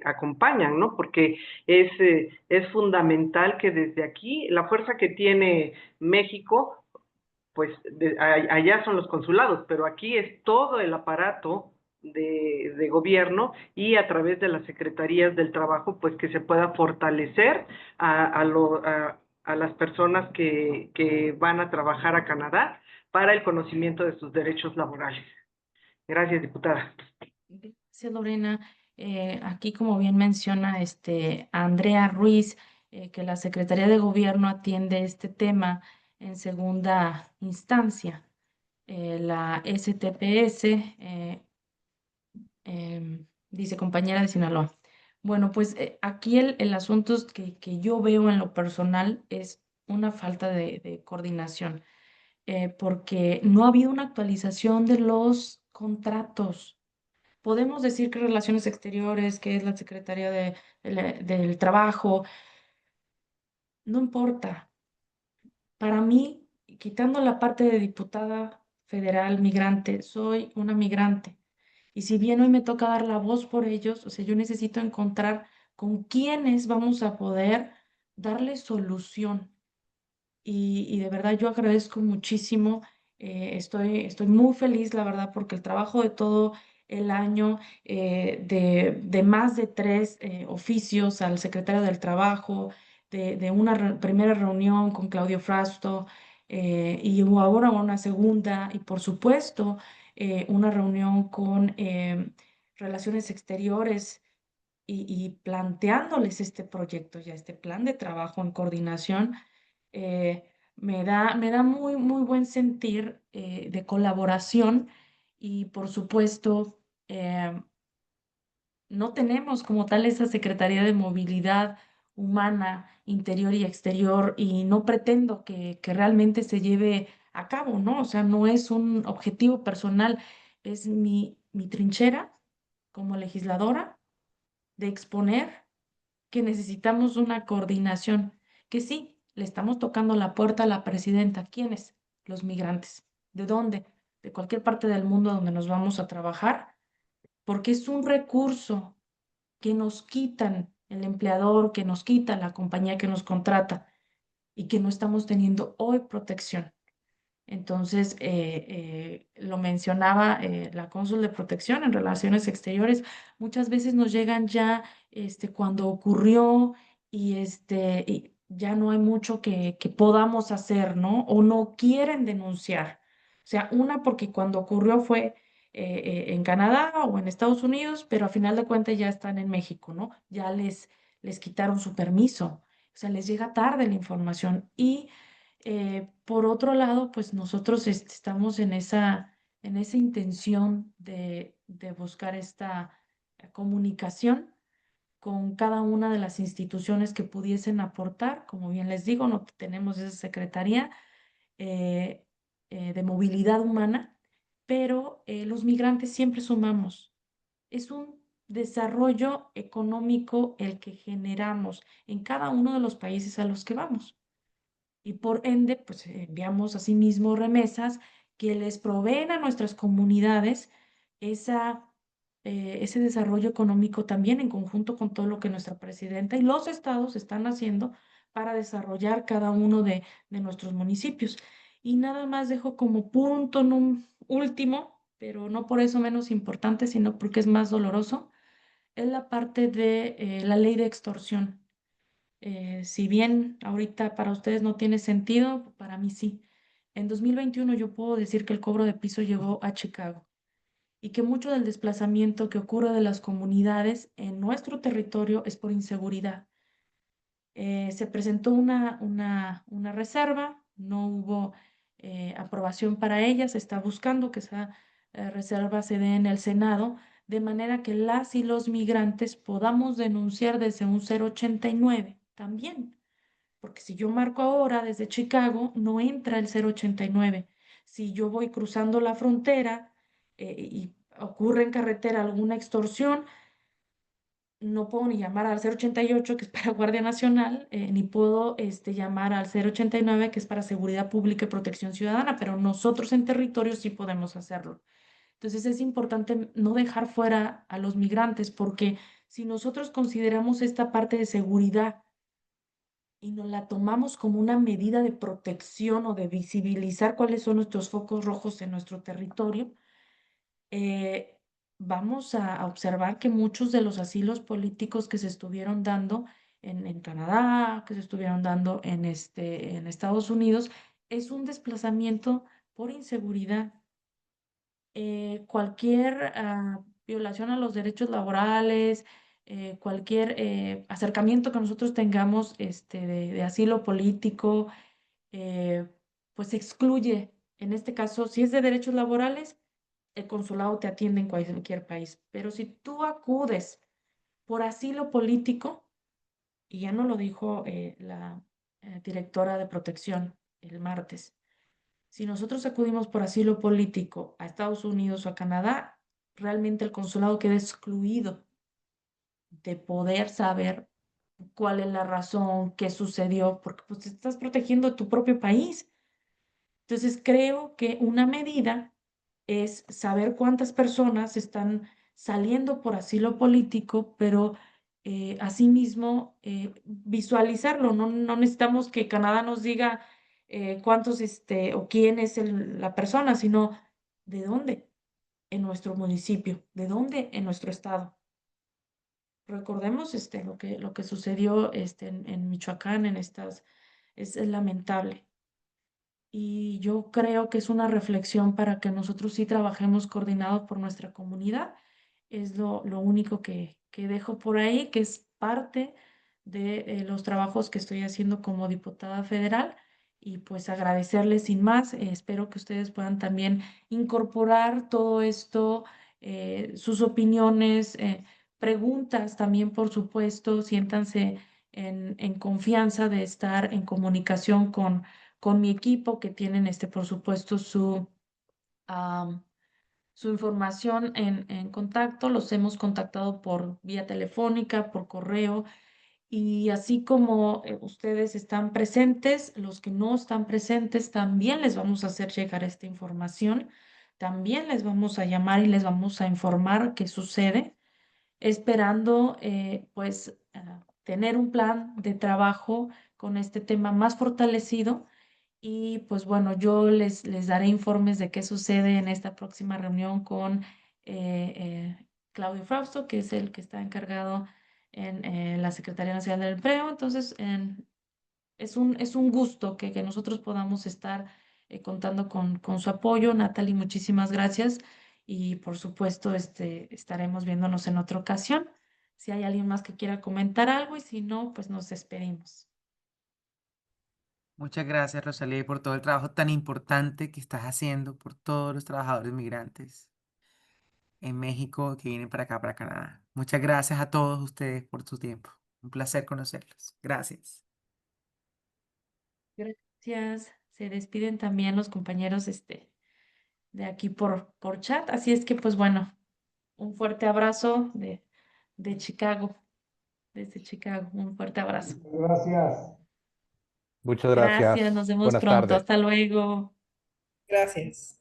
acompañan, ¿no? Porque es fundamental que desde aquí, la fuerza que tiene México, pues allá son los consulados, pero aquí es todo el aparato de gobierno y a través de las secretarías del trabajo, pues que se pueda fortalecer a las personas que van a trabajar a Canadá para el conocimiento de sus derechos laborales. Gracias, diputada. Gracias, Lorena. Aquí, como bien menciona Andrea Ruiz, que la Secretaría de Gobierno atiende este tema en segunda instancia. La STPS, dice compañera de Sinaloa. Bueno, pues aquí el asunto es que yo veo en lo personal es una falta de coordinación, porque no ha habido una actualización de los contratos. Podemos decir que Relaciones Exteriores, que es la Secretaría del Trabajo, no importa. Para mí, quitando la parte de diputada federal migrante, soy una migrante. Y si bien hoy me toca dar la voz por ellos, o sea, yo necesito encontrar con quiénes vamos a poder darle solución. Y de verdad yo agradezco muchísimo, estoy muy feliz, la verdad, porque el trabajo de todo el año, de más de 3 oficios al secretario del Trabajo, de una primera reunión con Claudio Frausto, y hubo ahora una segunda, y por supuesto, una reunión con Relaciones Exteriores y planteándoles este proyecto, ya este plan de trabajo en coordinación, me da muy, muy buen sentir de colaboración y por supuesto no tenemos como tal esa Secretaría de Movilidad Humana, Interior y Exterior y no pretendo que realmente se lleve a cabo, ¿no? O sea, no es un objetivo personal, es mi trinchera como legisladora de exponer que necesitamos una coordinación, que sí, le estamos tocando la puerta a la presidenta. ¿Quiénes? Los migrantes. ¿De dónde? De cualquier parte del mundo donde nos vamos a trabajar, porque es un recurso que nos quitan el empleador, que nos quita la compañía que nos contrata y que no estamos teniendo hoy protección. Entonces, lo mencionaba la cónsul de protección en relaciones exteriores, muchas veces nos llegan ya cuando ocurrió y ya no hay mucho que podamos hacer, ¿no? O no quieren denunciar. O sea, una porque cuando ocurrió fue en Canadá o en Estados Unidos, pero a final de cuentas ya están en México, ¿no? Ya les quitaron su permiso. O sea, les llega tarde la información y por otro lado, pues nosotros estamos en esa intención de buscar esta comunicación con cada una de las instituciones que pudiesen aportar. Como bien les digo, no tenemos esa Secretaría eh, de Movilidad Humana, pero los migrantes siempre sumamos. Es un desarrollo económico el que generamos en cada uno de los países a los que vamos y por ende, pues enviamos asimismo remesas que les proveen a nuestras comunidades ese desarrollo económico también en conjunto con todo lo que nuestra presidenta y los estados están haciendo para desarrollar cada uno de nuestros municipios. Y nada más dejo como punto último, pero no por eso menos importante, sino porque es más doloroso, es la parte de la ley de extorsión. Si bien ahorita para ustedes no tiene sentido, para mí sí. En 2021 yo puedo decir que el cobro de piso llegó a Chicago y que mucho del desplazamiento que ocurre de las comunidades en nuestro territorio es por inseguridad. Se presentó una reserva, no hubo aprobación para ella, se está buscando que esa reserva se dé en el Senado, de manera que las y los migrantes podamos denunciar desde un 089 también, porque si yo marco ahora desde Chicago, no entra el 089. Si yo voy cruzando la frontera y ocurre en carretera alguna extorsión, no puedo ni llamar al 088, que es para Guardia Nacional, ni puedo llamar al 089, que es para Seguridad Pública y Protección Ciudadana, pero nosotros en territorio sí podemos hacerlo. Entonces es importante no dejar fuera a los migrantes, porque si nosotros consideramos esta parte de seguridad y nos la tomamos como una medida de protección o de visibilizar cuáles son nuestros focos rojos en nuestro territorio, eh, vamos a observar que muchos de los asilos políticos que se estuvieron dando en Canadá, que se estuvieron dando en Estados Unidos, es un desplazamiento por inseguridad. Cualquier violación a los derechos laborales, cualquier acercamiento que nosotros tengamos de asilo político, eh, pues excluye. En este caso, si es de derechos laborales, el consulado te atiende en cualquier país. Pero si tú acudes por asilo político, y ya no lo dijo la directora de protección el martes, si nosotros acudimos por asilo político a Estados Unidos o a Canadá, realmente el consulado queda excluido de poder saber cuál es la razón, qué sucedió, porque pues estás protegiendo tu propio país. Entonces creo que una medida es saber cuántas personas están saliendo por asilo político, pero asimismo visualizarlo. No necesitamos que Canadá nos diga cuántos o quién es la persona, sino de dónde en nuestro municipio, de dónde en nuestro estado. Recordemos lo que sucedió en Michoacán, es lamentable. Y yo creo que es una reflexión para que nosotros sí trabajemos coordinados por nuestra comunidad. Es lo único que dejo por ahí, que es parte de los trabajos que estoy haciendo como diputada federal. Y pues agradecerles sin más. Espero que ustedes puedan también incorporar todo esto, sus opiniones, preguntas también, por supuesto. Siéntanse en confianza de estar en comunicación con mi equipo, que tienen, por supuesto, am, su información en contacto. Los hemos contactado por vía telefónica, por correo, y así como ustedes están presentes, los que no están presentes, también les vamos a hacer llegar esta información. También les vamos a llamar y les vamos a informar qué sucede, esperando pues tener un plan de trabajo con este tema más fortalecido. Y pues bueno, yo les daré informes de qué sucede en esta próxima reunión con Claudio Frausto, que es el que está encargado en la Secretaría Nacional del Empleo. Entonces, es un gusto que nosotros podamos estar contando con su apoyo. Natalie, muchísimas gracias. Y por supuesto, estaremos viéndonos en otra ocasión. Si hay alguien más que quiera comentar algo, y si no, pues nos despedimos. Muchas gracias, Rosalía, por todo el trabajo tan importante que estás haciendo por todos los trabajadores migrantes en México que vienen para acá, para Canadá. Muchas gracias a todos ustedes por su tiempo. Un placer conocerlos. Gracias. Gracias. Se despiden también los compañeros de aquí por chat. Así es que, pues bueno, un fuerte abrazo de Chicago, desde Chicago. Un fuerte abrazo. Gracias. Muchas Gracias, nos gracias. vemos Buenas pronto. tardes. Hasta luego. Gracias.